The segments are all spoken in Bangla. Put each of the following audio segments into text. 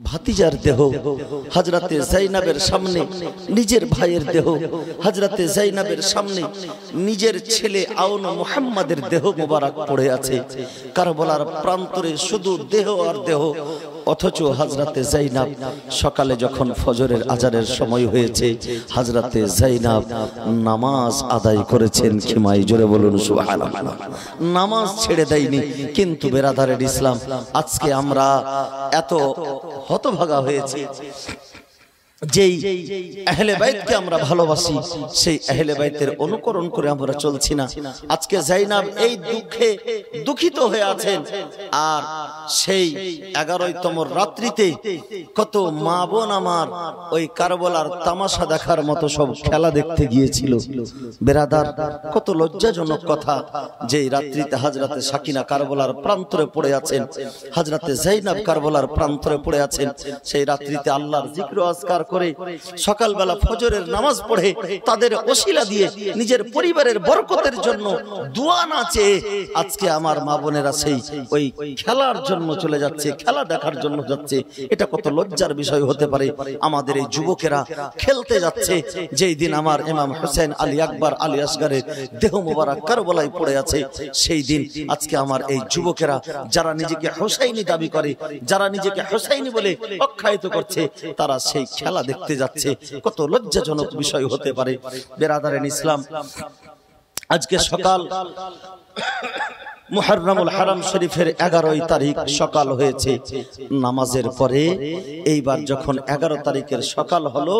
ভাতিজার দেহ হযরতে যায়েনাবের সামনে, নিজের ভাইয়ের দেহ হযরতে যায়েনাবের সামনে, নিজের ছেলে আউন মুহাম্মাদের দেহ মোবারক পড়ে আছে কারবালার প্রান্তরে, শুধু দেহ আর দেহ। অথচ হযরতে যায়েনাব সকালে যখন ফজরের আজানের সময় হয়েছে, হযরতে যায়েনাব নামাজ আদায় করেছেন। খিমাই জোরে বলুন সুবহানাল্লাহ। নামাজ ছেড়ে দেয়নি। কিন্তু বেরাদারের ইসলাম, আজকে আমরা এত হতভাগা হয়েছে, যেই আহলে বাইতকে আমরা ভালোবাসি সেই আহলে বাইতের অনুকরণ করে আমরা চলছি না। আজকে যায়েনাব এই দুঃখে দুঃখিত হয়ে আছেন। আর সেই 11তম রাত্রিতে কত মা বোন আমার ওই কারবালার তামাশা দেখার মতো সব খেলা দেখতে গিয়েছিল। বেরাদার, কত লজ্জাজনক কথা, যেই রাত্রিতে হযরতে সাকিনা কারবালার প্রান্তরে পড়ে আছেন, হযরতে যায়েনাব কারবালার প্রান্তরে পড়ে আছেন। সেই রাত্রিতে আল্লাহর জিকির ও আজকার করে সকালবেলা ফজরের নামাজ পড়ে তাদের ওসিলা দিয়ে নিজের পরিবারের বরকতের জন্য দোয়া না চেয়ে আজকে আমার মা বোনেরা সেই ওই খেলার জন্য চলে যাচ্ছে, খেলা দেখার জন্য যাচ্ছে। এটা কত লজ্জার বিষয় হতে পারে। আমাদের এই যুবকেরা খেলতে যাচ্ছে, যেই দিন আমার ইমাম হোসেন আলী আকবর আলী আসগরের দেহ মোবারক কারবালায় পড়ে আছে, সেই দিন আজকে আমার এই যুবকেরা যারা নিজেকে হোসাইনি দাবি করে, যারা নিজেকে হোসাইনি বলে আখ্যায়িত করছে, তারা সেই খেলা দেখতে যাচ্ছে। কত লজ্জাজনক বিষয় হতে পারে। বেরাদারেন ইসলাম, আজকে সকাল মুহররমুল হারাম শরীফের 11 তারিখ সকাল হয়েছে। নামাজের পরে এইবার যখন 11 তারিখের সকাল হলো,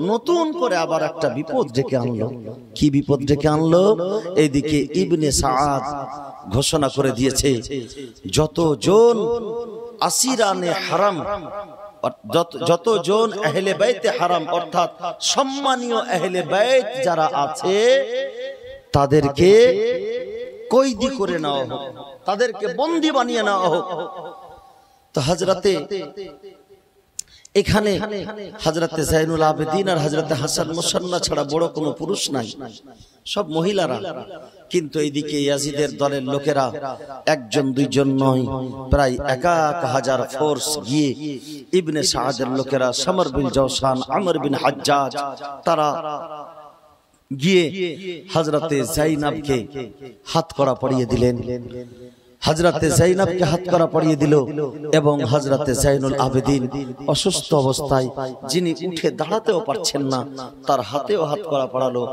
নতুন করে আবার একটা বিপদ ডেকে আনলো। কি বিপদ ডেকে আনলো? এইদিকে ইবনে সাআদ ঘোষণা করে দিয়েছে, যতজন আসিরানে হারাম, যতজন আহলে বাইতে হারাম অর্থাৎ সম্মানীয় আহলে বাইত যারা আছে, তাদেরকে কয়েদি করে নেওয়া হোক, তাদেরকে বন্দী বানিয়ে নেওয়া হোক। তো হযরতে এখানে হযরতে যায়নুল আবেদিন আর হযরতে হাসান মুসান্না ছাড়া বড় কোনো পুরুষ নাই, সব মহিলারা। কিন্তু এইদিকে ইয়াজিদের দলের লোকেরা একজন দুইজন নয়, প্রায় 1000 ফোর্স গিয়ে ইবনে সাআদের লোকেরা, সমর বিন জওশান, আমর বিন হাজ্জাজ, তারা গিয়ে হযরতে যায়েনাবকে হাতকড়া পরিয়ে দিলেন। হযরতে যায়েনাবকে হাতকড়া পরিয়ে দিল এবং হযরতে যায়নুল আবেদিন অসুস্থ অবস্থায়, যিনি উঠে দাঁড়াতেও পারছেন না, তার হাতেও হাতকড়া পরালো,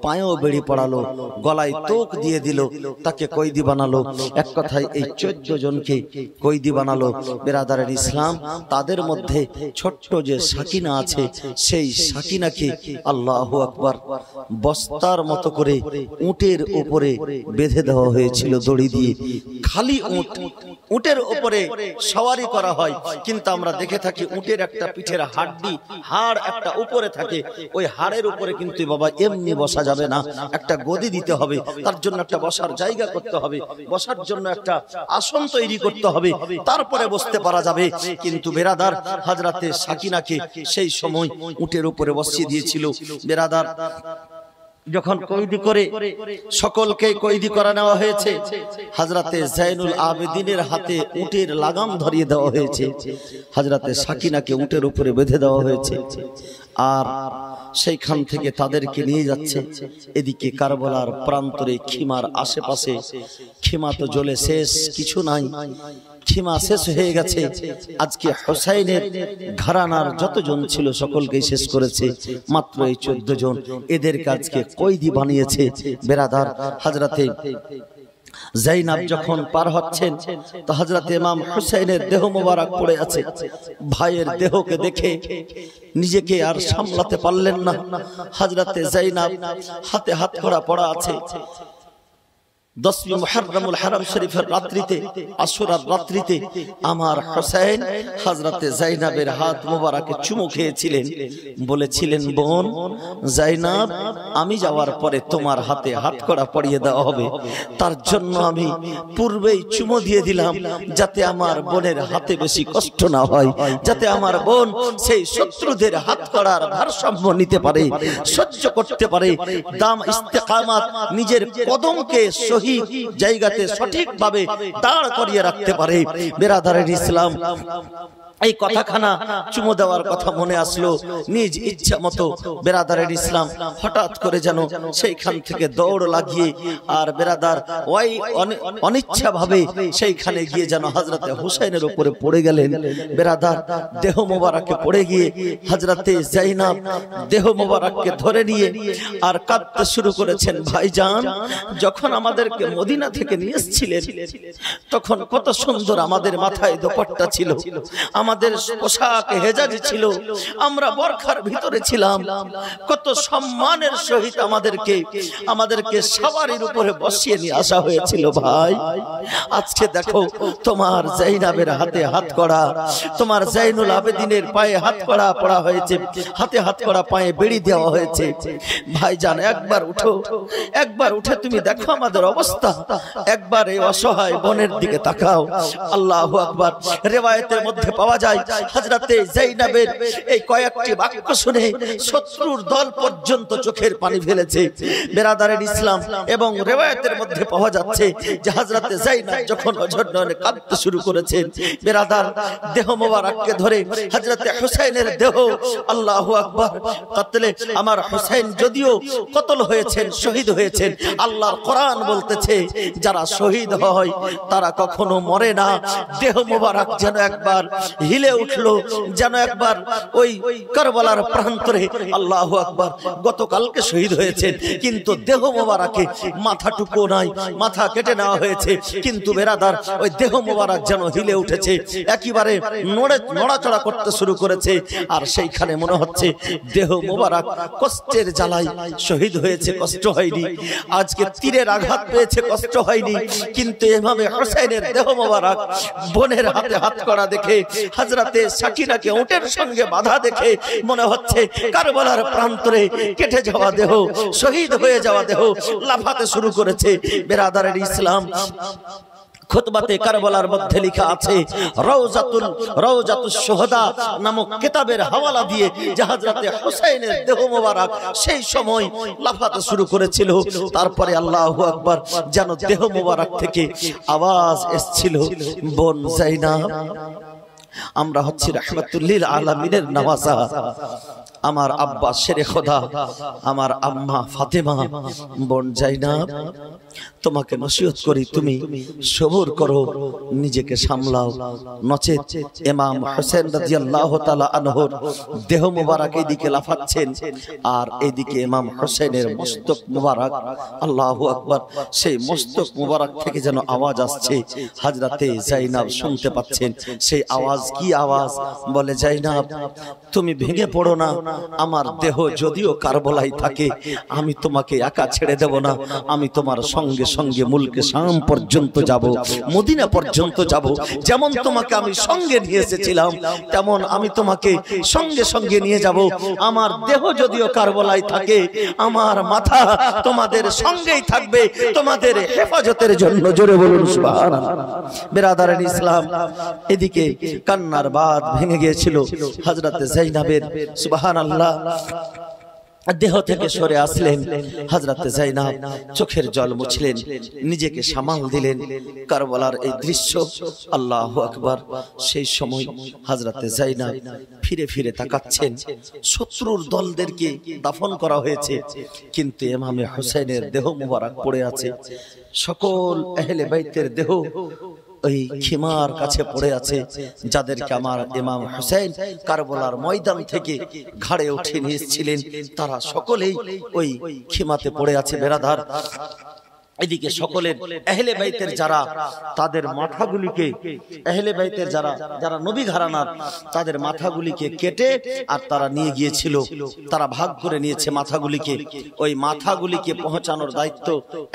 পায়েও বেড়ি পরালো, গলায় তোক দিয়ে দিল, তাকে কয়েদি বানালো। এক কথায় এই 14 জনকে কয়েদি বানালো। বেরাদারের ইসলাম, তাদের মধ্যে ছোট্ট যে সাকিনা আছে, সেই সাকিনাকে আল্লাহু আকবার বস্তার মতো করে উটের উপরে বেঁধে দেওয়া হয়েছিল দড়ি দিয়ে। খালি উট, উটের উপরে সওয়ারি করা হয়, কিন্তু আমরা দেখে থাকি উটের একটা পিঠের হাড্ডি, হাড় একটা উপরে থাকে, ওই হাড়ের উপরে কিন্তু বাবা এমনি বসা যাবে না, একটা গদি দিতে হবে, তার জন্য একটা বসার জায়গা করতে হবে, বসার জন্য একটা আসন তৈরি করতে হবে, তারপরে বসতে পারা যাবে। কিন্তু বেরাদার, হযরতে সাকিনাকে সেই সময় উটের উপরে বসিয়ে দিয়েছিল। বেরাদার, যখন কয়েদি করে সকলকে কয়েদি করা নেওয়া হয়েছে, হযরতে যায়নুল আবেদিনের হাতে উটের লাগাম ধরিয়ে দেওয়া হয়েছে, হযরতে সাকিনাকে উটের উপরে বেঁধে দেওয়া হয়েছে। আর সেইখান থেকে তাদেরকে নিয়ে যাচ্ছে। এদিকে কারবালার প্রান্তরে খিমার আশেপাশে, খিমা তো জ্বলে শেষ, কিছু নাই, খিমা শেষ হয়ে গেছে। আজকে হোসাইনের ঘরানার যতজন ছিল সকলকেই শেষ করেছে, মাত্র এই 14 জন, এদেরকে আজকে কয়েদি বানিয়েছে। বেরাদার, হযরতে যায়েনাব যখন পার হচ্ছেন, তো হযরতে ইমাম হুসাইনের দেহ মোবারক পড়ে আছে। ভাইয়ের দেহকে দেখে নিজেকে আর সামলাতে পারলেন না। হযরতে যায়েনাব হাতে হাতকড়া পড়া আছে। 10ই মুহররমুল হারাম শরীফের রাত্রিতে, আশুরার রাত্রিতে আমার হোসেন হযরতে যায়েনাবের হাত মোবারকে চুমু খেয়েছিলেন, বলেছিলেন, বোন যায়েনাব, আমি যাওয়ার পরে তোমার হাতে হাতকড়া পরিয়ে দেওয়া হবে, তার জন্য আমি পূর্বেই চুমু দিয়ে দিলাম, যাতে আমার বোনের হাতে বেশি কষ্ট না হয়, যাতে আমার বোন সেই শত্রুদের হাতকড়ার ভারসাম্য নিতে পারে, সহ্য করতে পারে, দাম ইস্তেকামাত, নিজের কদমকে সহি জায়গাতে সঠিকভাবে দাঁড় করিয়ে রাখতে পারে। বেরাদারের ইসলাম, এই কথাখানা চুমো দেওয়ার কথা মনে আসলো, নিজ ইচ্ছা মতো বেরাদারের ইসলাম হঠাৎ করে যেন সেইখান থেকে দৌড় লাগিয়ে আর বেরাদার ওই অনিচ্ছা ভাবে সেইখানে গিয়ে যেন হযরতে হুসাইনের উপরে পড়ে গেলেন। বেরাদার দেহ মোবারকে পড়ে গিয়ে হযরতে যায়েনব দেহ মোবারককে ধরে নিয়ে আর কাঁদতে শুরু করেছেন। ভাইজান, যখন আমাদেরকে মদিনা থেকে নিয়ে এসেছিলেন তখন কত সুন্দর আমাদের মাথায় দোপাট্টা ছিল, আমাদের পোশাক হেজাজি ছিল, আমরা বরখার ভিতরে ছিলাম, কত সম্মানের সহিত আমাদেরকে সওয়ারির উপরে বসিয়ে নিয়ে আসা হয়েছিল। ভাই, আজকে দেখো তোমার যায়েনবের হাতে হাত কড়া, তোমার যায়নুল আবেদিনের পায়ে হাত কড়া পড়া হয়েছে, হাতে হাত কড়া, পায়ে বেড়ি দেওয়া হয়েছে। ভাইজান, একবার উঠো, একবার উঠে তুমি দেখো আমাদের অবস্থা, একবার এই অসহায় বোনের দিকে তাকাও। আল্লাহু আকবার। রিওয়ায়াতের মধ্যে পাওয়া যায় হযরতে যায়েনবের এই কয়েকটি বাক্য শুনে শত্রুর দল পর্যন্ত চোখের পানি ফেলেছে। বেরাদারের ইসলাম এবং রিওয়ায়াতের মধ্যে পাওয়া যাচ্ছে যে হযরতে যায়েনব যখন অঝরনয়নে কাঁদতে শুরু করেছেন, বেরাদার দেহ মোবারককে ধরে হযরতে হুসাইনের দেহ, আল্লাহু আকবার, কাতলে আমার হুসাইন যদিও কতল হয়েছেন, শহীদ হয়েছেন, আল্লাহর কোরআন বলতেছে যারা শহীদ হয় তারা কখনো মরে না। দেহ মোবারক যেন একবার হিলে উঠলো, যেন একবার ওই কারবালার প্রান্তরে, আল্লাহু আকবার, গতকালকে শহীদ হয়েছেন কিন্তু দেহ মোবারকে মাথাটুকু নাই, মাথা কেটে নেওয়া হয়েছে, কিন্তু বেরাদার ওই দেহ মোবারক যেন হিলে উঠেছে, একেবারে নড়াচড়া করতে শুরু করেছে। আর সেইখানে মনে হচ্ছে দেহ মোবারক কষ্টের জ্বালায় শহীদ হয়েছে, কষ্ট হয়নি। আজকে তীরের আঘাত পেয়েছে, কষ্ট হয়নি, কিন্তু ইমামে হুসাইনের দেহ মোবারক বোনের হাতে হাত করা দেখে, হযরতে সাকিনাকে উটের সঙ্গে বাঁধা দেখে মনে হচ্ছে কারবালার প্রান্তরে কেটে যাওয়া দেহ, শহীদ হয়ে যাওয়া দেহ লাফাতে শুরু করেছে। বেরাদারের ইসলাম, খুতবাতে কারবালার মধ্যে লেখা আছে, রওজাতুস শুহাদা নামক কিতাবের হাওয়ালা দিয়ে যে হযরতে হুসাইনের দেহ মোবারক সেই সময় লাফাতে শুরু করেছিল। তারপরে আল্লাহু আকবার, যেন দেহ মোবারক থেকে আওয়াজ এসেছিল, বোন যায়েনব, আমরা হচ্ছি রাহমাতুল লিল আলামিনের নওয়াজা, আমার আব্বা শেরে খোদা, আমার আম্মা ফাতেমা, বোন যায়েনব, তোমাকে নসিহত করি তুমি সবর করো, নিজেকে সামলাও, নচেত ইমাম হোসেন রাদিয়াল্লাহু তাআলা আনহুর দেহ মোবারক এইদিকে লাফাচ্ছেন আর এইদিকে ইমাম হোসেনের মস্তক মোবারক, আল্লাহু আকবার, সেই মস্তক মোবারক থেকে যেন আওয়াজ আসছে। হযরতে যায়েনব শুনতে পাচ্ছেন সেই আওয়াজ। কি আওয়াজ? বলে, যায়েনব তুমি ভেঙে পড়ো না, আমার দেহ যদিও কারবালায় থাকে আমি তোমাকে একা ছেড়ে দেব না, আমি তোমার সঙ্গে সঙ্গে মুলকে শাম পর্যন্ত যাব, মদিনা পর্যন্ত যাব। যেমন তোমাকে আমি সঙ্গে নিয়ে এসেছিলাম তেমন আমি তোমাকে সঙ্গে সঙ্গে নিয়ে যাব। আমার দেহ যদিও কারবালায় থাকে আমার মাথা তোমাদের সঙ্গেই থাকবে তোমাদের হেফাজতের জন্য। জোরে বলুন সুবহানাল্লাহ। বেরাদারের ইসলাম, এদিকে কান্নার বাঁধ ভেঙে গিয়েছিল হযরতে যায়েনবের। সুবহানাল্লাহ। দেহ থেকে সরে আসলেন হযরতে যায়েনব, চোখের জল মুছলেন, নিজেকে সামাল দিলেন। কারবালার এই দৃশ্য, আল্লাহু আকবার। সেই সময় হযরতে যায়েনব ফিরে ফিরে তাকাচ্ছেন। শত্রুর দলদেরকে দাফন করা হয়েছে কিন্তু ইমামে হুসাইনের দেহ মোবারক পড়ে আছে। সকল আহলে বাইতের দেহ ওই খিমার কাছে পড়ে আছে, যাদেরকে আমার ইমাম হুসাইন কারবালার ময়দান থেকে ঘাড়ে উঠে নিয়েছিলেন, তারা সকলেই ওই খিমাতে পড়ে আছে। বেরাদার, এদিকে সকলের আহলে বাইতের যারা, তাদের মাথাগুলিকে, আহলে বাইতের যারা নবী ঘরানার, তাদের মাথাগুলিকে কেটে আর তারা নিয়ে গিয়েছিল, তারা ভাগ করে নিয়েছে মাথাগুলিকে। ওই মাথাগুলিকে পৌঁছানোর দায়িত্ব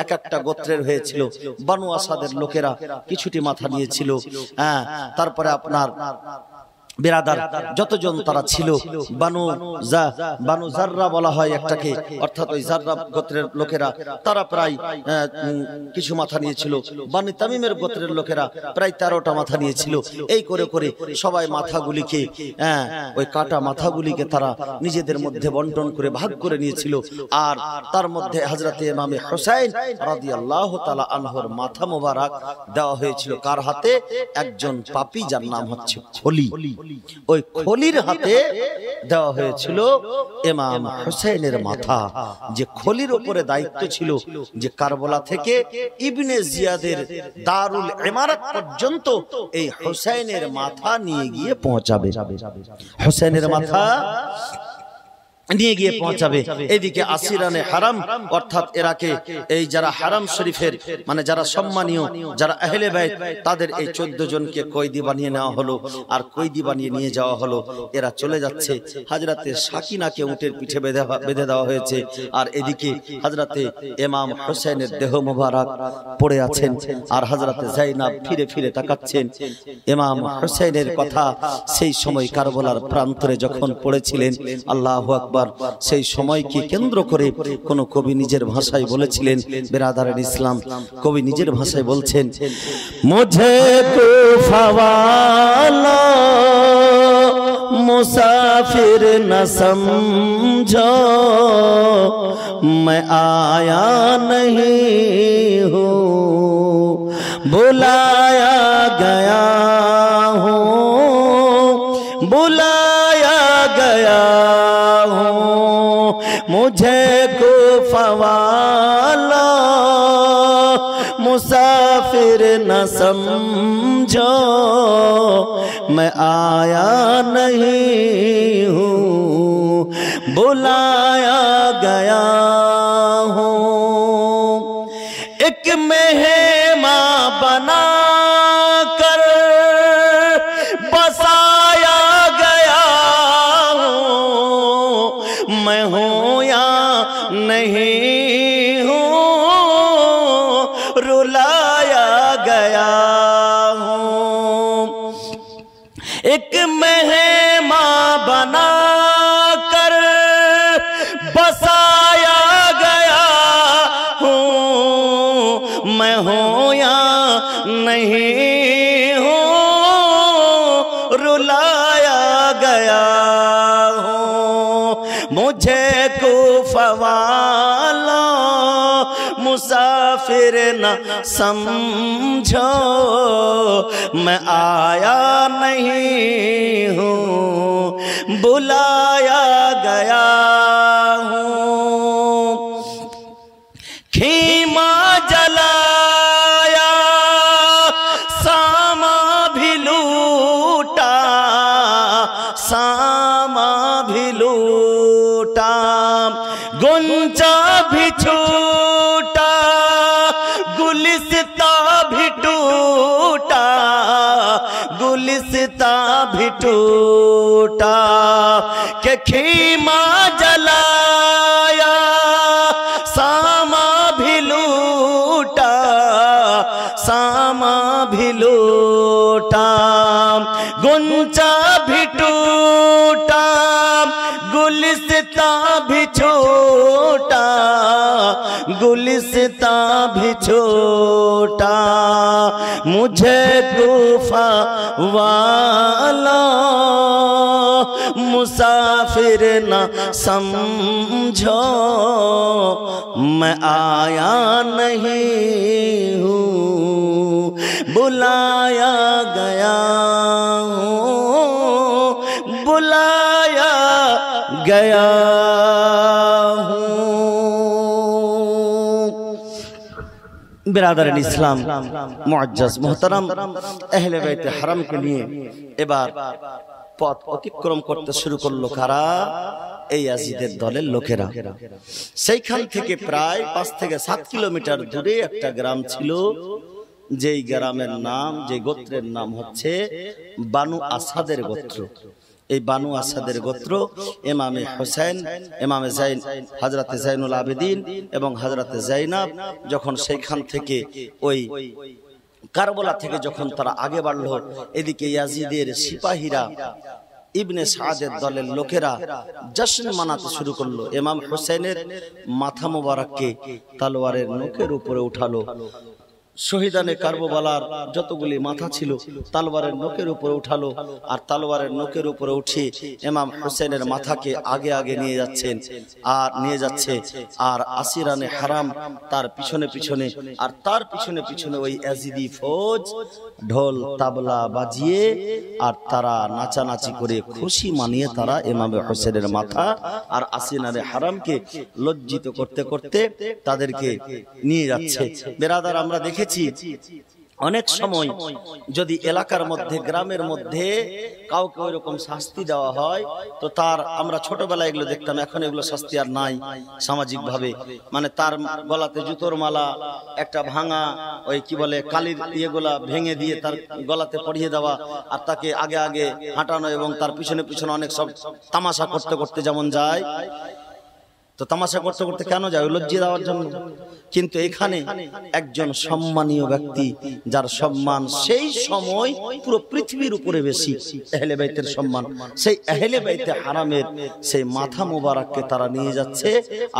এক একটা গোত্রের হয়েছিল। বানু আসাদের লোকেরা কিছুটি মাথা নিয়েছিল। তারপরে আপনার বেরাদার যতজন তারা ছিল, বানু জাররা বলা হয় একটাকে, অর্থাৎ ওই জাররা গোত্রের লোকেরা, তারা প্রায় কিছু মাথা নিয়েছিল। বানু তামিমের গোত্রের লোকেরা প্রায় 13টা মাথা নিয়েছিল। এই করে করে সবাই মাথাগুলিকে, ওই কাটা মাথাগুলিকে তারা নিজেদের মধ্যে বন্টন করে ভাগ করে নিয়েছিল। আর তার মধ্যে হযরতে ইমামে হুসাইন রাদিয়াল্লাহু তাআলা আনহুর মাথা মোবারক দেওয়া হয়েছিল কার হাতে? একজন পাপী, যার নাম হচ্ছে খলি। ওই খলির হাতে দেওয়া হয়েছিল ইমাম হুসাইনের মাথা, যে খলির উপরে দায়িত্ব ছিল যে কারবালা থেকে ইবনে জিয়াদের দারুল ইমারত পর্যন্ত এই হুসাইনের মাথা নিয়ে গিয়ে পৌঁছাবে, হুসাইনের মাথা নিয়ে গিয়ে পৌঁছাবে। এদিকে আসিরানে হারাম অর্থাৎ এরাকে এই যারা হারাম শরীফের মানে যারা সম্মানীয় যারা আহলে বাইত তাদের এই 14 জনকে কয়েদি বানিয়ে নেওয়া হলো আর কয়েদি বানিয়ে নিয়ে যাওয়া হলো। এরা চলে যাচ্ছে, হযরতে সাকিনাকে উটের পিঠে বেঁধে দেওয়া হয়েছে, আর এদিকে হযরতে ইমাম হুসাইনের দেহ মোবারক পড়ে আছেন, আর হযরতে যায়নাব ফিরে ফিরে তাকাচ্ছেন। ইমাম হুসাইনের কথা সেই সময় কারবালার প্রান্তরে যখন পড়েছিলেন, আল্লাহু আকবার, সেই সময়কে কেন্দ্র করে কোন কবি নিজের ভাষায় বলেছিলেন, বেরাদারের ইসলাম কবি নিজের ভাষায় বলছেন, মুঝে কুফা ওয়ালা মুসাফির না সমঝো मैं आया नहीं हूँ बुलाया गया हूँ बुलाया गया मुझे कुफा वाला मुसाफिर न समझो मैं आया नहीं हूँ बुलाया गया हूँ। एक मेहमान बना कर बसाया गया हूँ, मैं हूँ या नहीं हूँ रुलाया गया हूँ। एक मेहमान बना कर बसाया गया हूँ, मैं हूँ या नहीं हूँ रुलाया गया हूँ। मुझे कुफा वाला मुसाफिर न समझो मैं आया नहीं हूँ बुलाया गया हूँ। खीमा जलाया सामा भी लूटा सामा भी लूटा गुंजा भी छूटा गुलिस्ता भी टूटा गुलिस्ता भी टूटा के खीमा जलाया सामा भी लूटा सामा भी लूटा गुंजा भी टूटा गुलिस्ता भी छोटा गुलिस्ता भी छोटा मुझे कुफा वाला मुसाफिर न समझो मैं आया नहीं हूँ बुलाया गया हूँ बुलाया गया हूँ। बिरादर इस्लाम मुअज्जज मोहतरम अहले बैत हरम के लिए এবার পথ অতিক্রম করতে শুরু করলো কারা? এই ইয়াজিদের দলের লোকেরা। সেইখান থেকে প্রায় 5 থেকে 7 কিলোমিটার দূরে একটা গ্রাম ছিল, যেই গ্রামের নাম যে গোত্রের নাম হচ্ছে বানু আসাদের গোত্র। এই বানু আসাদের গোত্র ইমামে হুসাইন ইমামে জাইন হযরতে জাইনুল আবেদিন এবং হযরতে যায়নাব যখন সেইখান থেকে ওই কারবালা থেকে যখন তারা আগে বাড়লো, এদিকে ইয়াজিদের সিপাহীরা ইবনে সাদের দলের লোকেরা জশ্ন মানাতে শুরু করলো। ইমাম হুসাইনের মাথা মোবারককে তলোয়ারের নখের উপরে উঠালো, শহীদানে কারবালার যতগুলি মাথা ছিল তলোয়ারের নোকের উপরে উঠালো, আর তলোয়ারের নোকের উপরে উঠিয়ে ইমাম হোসেনের মাথাকে আগে আগে নিয়ে যাচ্ছে আর আসিরানে হারাম তার পিছনে পিছনে, আর তার পিছনে পিছনে ওই ইয়াজিদি ফৌজ ঢোল তাবলা বাজিয়ে আর তারা নাচানাচি করে খুশি মানিয়ে তারা ইমাম হোসেনের মাথা আর আসিরানে হারামকে লজ্জিত করতে করতে তাদেরকে নিয়ে যাচ্ছে। বেরাদার, আমরা দেখেছি অনেক সময় যদি এলাকার মধ্যে গ্রামের মধ্যে কাউকে ওই রকম শাস্তি দেওয়া হয় তো তার আমরা ছোটবেলায় এগুলো দেখতাম, এখন এগুলো শাস্তি আর নাই সামাজিক ভাবে। মানে তার গলাতে জুতোর মালা, একটা ভাঙা ওই কি বলে কালির ইয়েগুলা ভেঙে দিয়ে তার গলাতে পরিয়ে দেওয়া, আর তাকে আগে আগে হাঁটানো এবং তার পিছনে পিছনে অনেক সব তামাশা করতে করতে যেমন যায়। তো তামাশা করতে করতে কেন যায়? লজ্জিয়ে দেওয়ার জন্য। কিন্তু এখানে একজন সম্মানীয় ব্যক্তি যার সম্মান সেই সময় পুরো পৃথিবীর উপরে বেশি, আহলে বাইতের সম্মান, সেই আহলে বাইতে হারামের সেই মাথা মোবারককে তারা নিয়ে যাচ্ছে।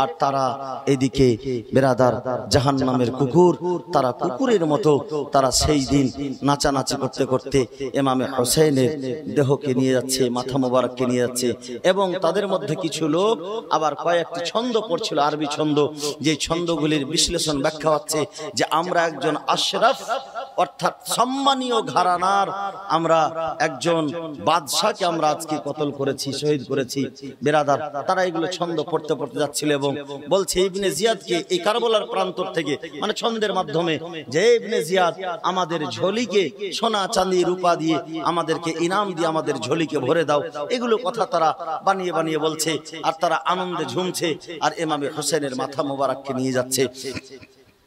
আর তারা এদিকে বেরাদার জাহান্নামের কুকুর, তারা কুকুরের মতো তারা সেই দিন নাচানাচি করতে করতে ইমামে হোসেনের দেহকে নিয়ে যাচ্ছে, মাথা মোবারককে নিয়ে যাচ্ছে। এবং তাদের মধ্যে কিছু লোক আবার কয়েকটি ছন্দ পড়ছিল, আরবি ছন্দ, যে ছন্দগুলির বিশ্লেষণ ব্যাখ্যা হচ্ছে যে আমরা একজন আশরাফ অর্থাৎ সম্মানীয় ঘরানার আমরা একজন বাদশাকে আমরা আজকে কতল করেছি, শহীদ করেছি। বেরাদার, তারা এগুলো ছন্দ পড়তে পড়তে যাচ্ছিল এবং বলছে ইবনে জিয়াদকে এই কারবালার প্রান্তর থেকে, মানে ছন্দের মাধ্যমে, যে ইবনে জিয়াদ আমাদের ঝোলিকে সোনা চাঁদি রূপা দিয়ে আমাদেরকে ইনাম দিয়ে আমাদের ঝোলিকে ভরে দাও, এগুলো কথা তারা বানিয়ে বানিয়ে বলছে। আর তারা আনন্দে ঝুমছে আর ইমামে হোসেনের মাথা মোবারককে নিয়ে যাচ্ছে।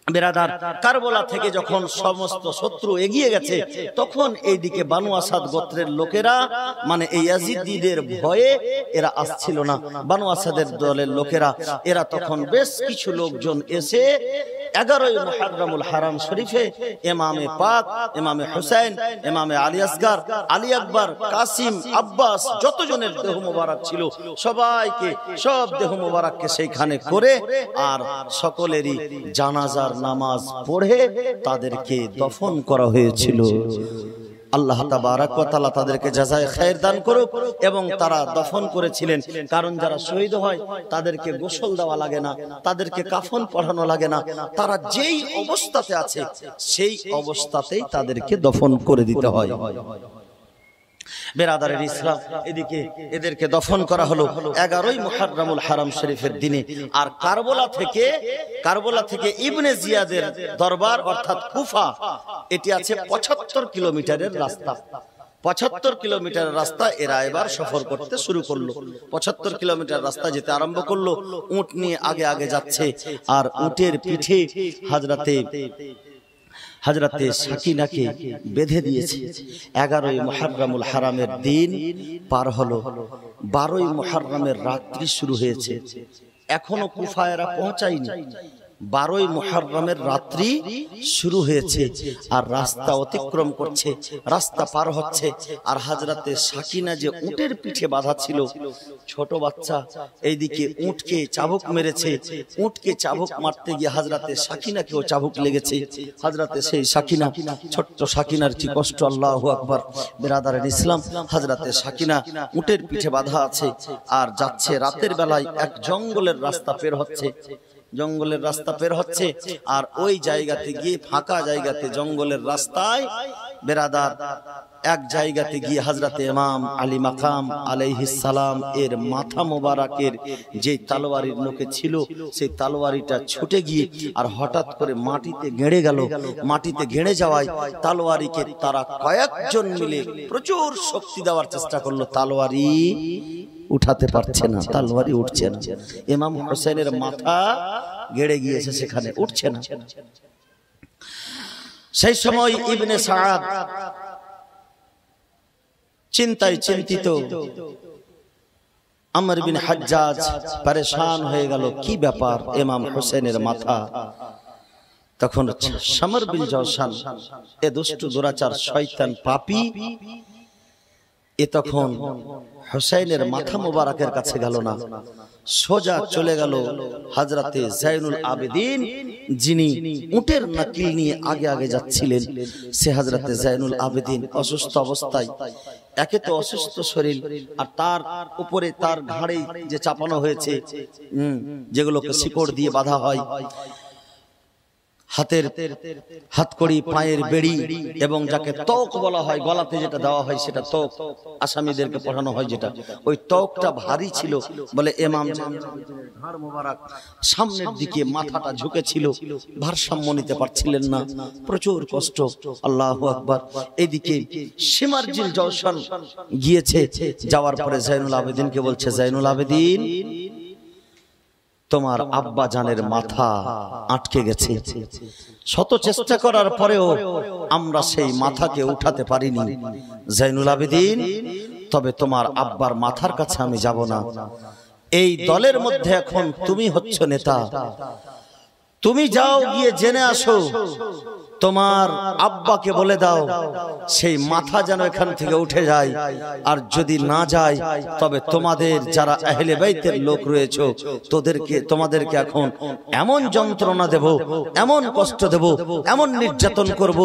বেরাদার, কারবালা থেকে যখন সমস্ত শত্রু এগিয়ে গেছে তখন এইদিকে বানু আসাদ গোত্রের লোকেরা, মানে এই ইয়াজিদিদের ভয়ে এরা আসছিল না। বানু আসাদের দলের লোকেরা এরা তখন বেশ কিছু লোকজন এসে 11ই মুহররমুল হারাম শরীফে ইমামে পাক, ইমামে হুসাইন, ইমামে আলী আসগার, আলী আকবর, কাসিম, আব্বাস যতজনের দেহ মোবারক ছিল সবাইকে, সব দেহ মোবারককে সেইখানে করে আর সকলেরই জানাজার নামাজ পড়ে তাদেরকে দফন করা হয়েছিল। আল্লাহ তাবারাক ওয়া তাআলা তাদেরকে জাযায়ে খায়ের দান করুক। এবং তারা দফন করেছিলেন, কারণ যারা শহীদ হয় তাদেরকে গোসল দেওয়া লাগে না, তাদেরকে কাফন পরানো লাগে না, তারা যেই অবস্থাতে আছে সেই অবস্থাতেই তাদেরকে দফন করে দিতে হয়। বেরাদারের ইসলাম, এদিকে এদেরকে দফন করা হলো 11ই মুহররমুল হারাম শরীফের দিনে। আর কারবালা থেকে ইবনে জিয়াদের দরবার অর্থাৎ কুফা, এটি আছে 75 কিলোমিটারের রাস্তা। 75 কিলোমিটার রাস্তা এরা এবার সফর করতে শুরু করলো। 75 কিলোমিটার রাস্তা যেতে আরম্ভ করলো, উট নিয়ে আগে আগে যাচ্ছে। আর উটের পিঠে হযরতে সাকিনাকে বেঁধে দিয়েছে। 11ই মুহররমুল হারামের দিন পার হলো, 12ই মুহররমের রাত্রি শুরু হয়েছে, এখনো কুফায় এরা পৌঁছায়নি। 12ই মুহররমের রাত্রি শুরু হয়েছে আর রাস্তা অতিক্রম করছে, রাস্তা পার হচ্ছে। আর হযরতে সাকিনা যে উটের পিঠে বাঁধা ছিল, ছোট বাচ্চা, এইদিকে উটকে চাবুক মেরেছে। উটকে চাবুক মারতে গিয়ে হযরতে সাকিনাকেও চাবুক লেগেছে। হযরতে সেই সাকিনা, ছোট্ট সাকিনার কি কষ্ট, আল্লাহু আকবার। বেরাদারের ইসলাম, হযরতে সাকিনা উটের পিঠে বাঁধা আছে আর যাচ্ছে। রাতের বেলায় এক জঙ্গলের রাস্তা পের হচ্ছে আর ওই জায়গাতে গিয়ে, ফাঁকা জায়গাতে, জঙ্গলের রাস্তায় বেরাদার এক জায়গাতে গিয়ে হযরতে ইমাম আলী মাকাম আলাইহিস সালাম এর মাথা মোবারকের যে তলোয়ারির নোকে ছিল সেই তলোয়ারিটা ছুটে গিয়ে আর হঠাৎ করে মাটিতে গেড়ে গেল। মাটিতে গেড়ে যাওয়ায় তলোয়ারিকে তারা কয়েকজন মিলে প্রচুর শক্তি দেওয়ার চেষ্টা করলো, তলোয়ারি উঠাতে পারছে না, তলোয়ারি উঠছে না। ইমাম হোসেনের মাথা গেড়ে গিয়েছে, সেখানে উঠছে না। সেই সময় ইবনে সাআদ চিন্তায় চিন্তিত, আমর বিন হাজ্জাজ পরেশান হয়ে গেল, কি ব্যাপার ইমাম হোসেনের মাথা। তখন শামর বিন জওশান, এ দুষ্ট দুরাচার শয়তান পাপী, এ তখন হুসাইনের মাথা মোবারকের কাছে গেল না, সোজা চলে গেল হযরতে জাইনুল আবেদিন, যিনি উটের নাকিল নিয়ে আগে আগে যাচ্ছিলেন। সে হযরতে জাইনুল আবেদিন অসুস্থ অবস্থায়, একে তো অসুস্থ শরীর, আর তার উপরে তার ঘাড়ে যে চাপানো হয়েছে যেগুলোকে শিকড় দিয়ে বাঁধা হয়, হাতের হাতকড়ি, পায়ের বেড়ি, এবং যাকে তক বলা হয়, গলাতে যেটা দেওয়া হয় সেটা তক, আসামিদেরকে পড়ানো হয় যেটা, ওই তকটা ভারী ছিল বলে ইমাম ঘাড় মোবারক সামনের দিকে, মাথাটা ঝুঁকেছিল, ভারসাম্য নিতে পারছিলেন না, প্রচুর কষ্ট। আল্লাহু আকবার। এইদিকে সিমারজিল জওশন গিয়েছে, যাওয়ার পরে জাইনুল আবেদিনকে বলছে, জাইনুল আবেদিন, তোমার আব্বা জানের মাথা আটকে গেছে, শত চেষ্টা করার পরেও আমরা সেই মাথাকে উঠাতে পারিনি জাইনুল আবেদিন, তবে তোমার আব্বার মাথার কাছে আমি যাব না। এই দলের মধ্যে এখন তুমি হচ্ছ নেতা, তুমি যাও গিয়ে জেনে আসো, তোমার আব্বাকে বলে দাও সেই মাথা যেন এখান থেকে উঠে যায়, আর যদি না যায় তবে তোমাদের যারা আহলে বাইতের লোক রয়েছে তোমাদেরকে এখন এমন যন্ত্রণা দেব, এমন কষ্ট দেব, এমন নির্যাতন করব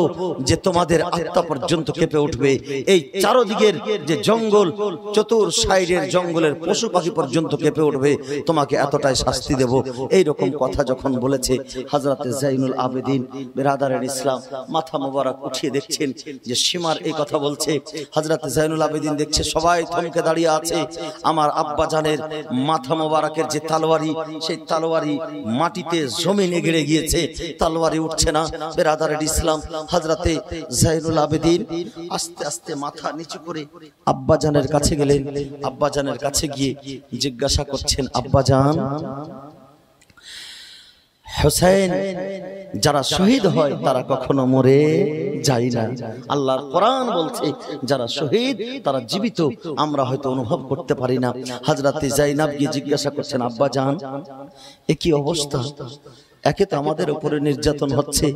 যে তোমাদের আত্মা পর্যন্ত কেঁপে উঠবে। এই চারদিকের যে জঙ্গল, চতুর সাইডের জঙ্গলের পশু পাখি পর্যন্ত কেঁপে উঠবে, তোমাকে এতটাই শাস্তি দেব। এইরকম কথা যখন বলেছে হযরতে জাইনুল আবেদিন বিরাদারের ইসলাম, মাথা মোবারক উঠিয়ে দেখছেন যে সীমার এই কথা বলছে। হযরতে জাইনুল আবেদিন দেখছে সবাই থমকে দাঁড়িয়ে আছে। আমার আব্বা জানের মাথা মোবারকের যে তলোয়ারি, সেই তলোয়ারি মাটিতে জমিনে গেড়ে গিয়েছে, তলোয়ারি উঠছে না। বিরাদারের ইসলাম, হযরতে জাইনুল আবেদিন আস্তে আস্তে মাথা নিচু করে আব্বা জানের কাছে গেলেন। আব্বা জানের কাছে গিয়ে জিজ্ঞাসা করছেন, আব্বা জান, হুসাইন যারা শহীদ হয় তারা কখনো মরে যায় না। আল্লাহর কোরআন বলছে যারা শহীদ তারা জীবিত, আমরা হয়তো অনুভব করতে পারি না। হযরতে জাইনাব গিয়ে জিজ্ঞাসা করছেন, আব্বা জান, এ কি অবস্থা? একে তো আমাদের উপরে নির্যাতন হচ্ছে,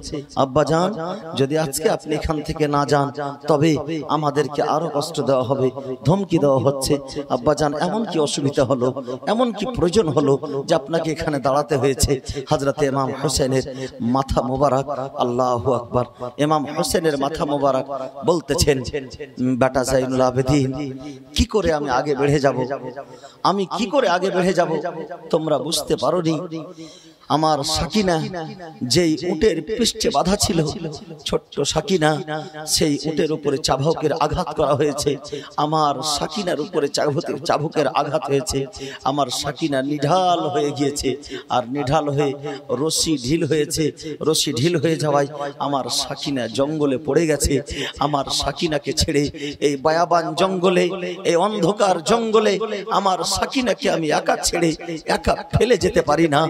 আব্বা জান যদি আজকে আপনি এখান থেকে না যান তবে আমাদেরকে আরো কষ্ট দেওয়া হবে, ধমকি দেওয়া হচ্ছে। আব্বা জান এমন কি অসুবিধা হলো, এমন কি প্রয়োজন হলো যে আপনাকে এখানে দাঁড়াতে হয়েছে? হযরতে ইমাম হোসেনের মাথা মোবারক, আল্লাহু আকবার, ইমাম হোসেনের মাথা মোবারক বলতেছেন, বেটা জাইনুল আবেদিন, কি করে আমি আগে বেড়ে যাব? আমি কি করে আগে বেড়ে যাব? তোমরা বুঝতে পারোনি আমার সাকিনা যেই উটের পৃষ্ঠে বাঁধা ছিল, ছোট্ট সাকিনা, সেই উটের উপরে চাবুকের আঘাত করা হয়েছে। আমার সাকিনার উপরে চাবুকের আঘাত হয়েছে। আমার সাকিনা নিঢাল হয়ে গিয়েছে, আর নিঢাল হয়ে রশি ঢিল হয়েছে। রশি ঢিল হয়ে যাওয়ায় আমার সাকিনা জঙ্গলে পড়ে গেছে। আমার সাকিনাকে ছেড়ে এই বায়াবান জঙ্গলে, এই অন্ধকার জঙ্গলে আমার সাকিনাকে আমি একা ছেড়ে একা ফেলে যেতে পারি না।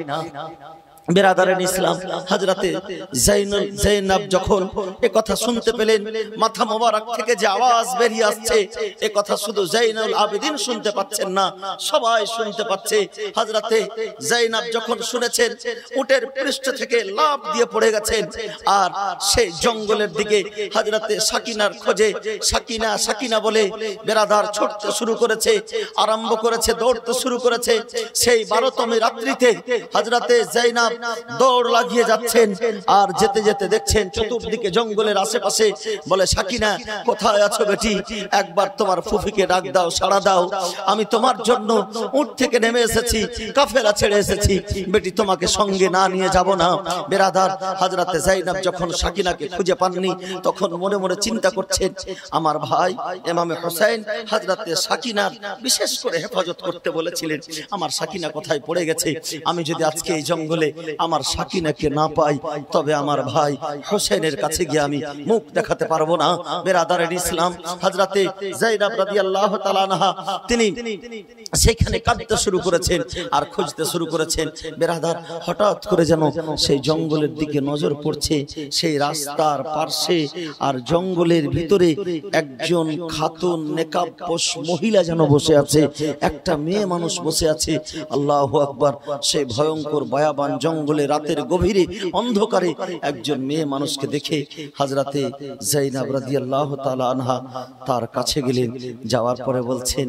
বিরাদারের ইসলাম, হযরতে জাইনাব যখন এ কথা শুনতে পেলেন, মাথা মোবারক থেকে যে আওয়াজ বেরিয়ে আসছে, এ কথা শুধু জাইনুল আবেদিন শুনতে পাচ্ছেন না, সবাই শুনতে পাচ্ছে। হযরতে জাইনাব যখন শুনেছেন, উটের পৃষ্ঠ থেকে লাফ দিয়ে পড়ে গেছেন, আর সেই জঙ্গলের দিকে হযরতে সাকিনার খোঁজে সাকিনা সাকিনা বলে বিরাদার ছুটতে শুরু করেছে, আরম্ভ করেছে, দৌড়তে শুরু করেছে। সেই 12তম রাত্রিতে হযরতে জাইনাব দৌড় লাগিয়ে যাচ্ছেন, আর যেতে যেতে দেখছেন চতুর্দিকে জঙ্গলের আশেপাশে। বলে, সাকিনা কোথায় আছো বেটি? একবার তোমার ফুফিকে ডাক দাও, সাড়া দাও। আমি তোমার জন্য উট থেকে নেমে এসেছি, কাফেলা ছেড়ে এসেছি, বেটি তোমাকে সঙ্গে না নিয়ে যাব না। বিরাদার, হযরতে জাইনাব যখন সাকিনাকে খুঁজে পাননি, তখন মনে মনে চিন্তা করছেন, আমার ভাই ইমামে হোসেন হযরতে সাকিনার বিশেষ করে হেফাজত করতে বলেছিলেন, আমার সাকিনা কোথায় পড়ে গেছে? আমি যদি আজকে এই জঙ্গলে আমার সাকিনাকে না পাই, তবে আমার ভাই হোসেনের কাছে গিয়ে আমি মুখ দেখাতে পারবো না। বিরাদারের ইসলাম, হযরতে জাইনাব রাদিয়াল্লাহু তাআলা আনহা তিনি সেখানে কাঁদতে শুরু করেছেন আর খুঁজতে শুরু করেছেন। বিরাদার, হঠাৎ করে যেন সেই জঙ্গলের দিকে নজর পড়ছে। সেই রাস্তার পাশে আর জঙ্গলের ভিতরে একজন খাতুন নেকাবপোশ মহিলা যেন বসে আছে, একটা মেয়ে মানুষ বসে আছে। আল্লাহু আকবার। সেই ভয়ঙ্কর ভয়াবান জঙ্গলে রাতের গভীরে অন্ধকারে একজন মেয়ে মানুষকে দেখে হযরতে যায়েনব রাদিয়াল্লাহু তাআলা আনহা তার কাছে গেলেন। যাওয়ার পরে বলছেন,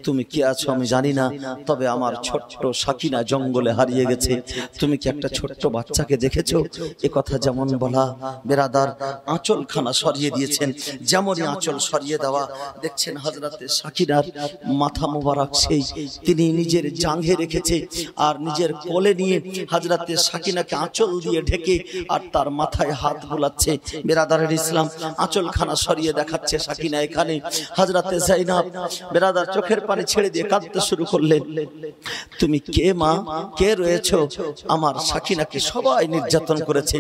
তুমি কি আছো আমি জানি না, তবে আমার ছোট্ট সাকিনা জঙ্গলে হারিয়ে গেছে। তুমি কি একটা ছোট্ট বাচ্চাকে দেখেছো? এ কথা যেমন বলা, বেরাদার আঁচলখানা সরিয়ে দিয়েছেন। যেমনই আঁচল সরিয়ে দেওয়া, দেখছেন হযরতে সাকিনার মাথা মোবারক সেই তিনি নিজের জাঙ্ঘে রেখেছে আর নিজের কোলে নিয়ে হযরতে সাকিনাকে আঁচল দিয়ে ঢেকে আর তার মাথায় হাত বুলাচ্ছে। বেরাদারের ইসলাম, আঁচলখানা সরিয়ে দেখাচ্ছে সাকিনা এখানে। হযরতে যায়েনব বেরাদার চোখের পানি ছেড়ে দিয়ে কাঁদতে শুরু করলেন। তুমি কে মা, কে রয়েছো? আমার সাকিনাকে সবাই নির্যাতন করেছে।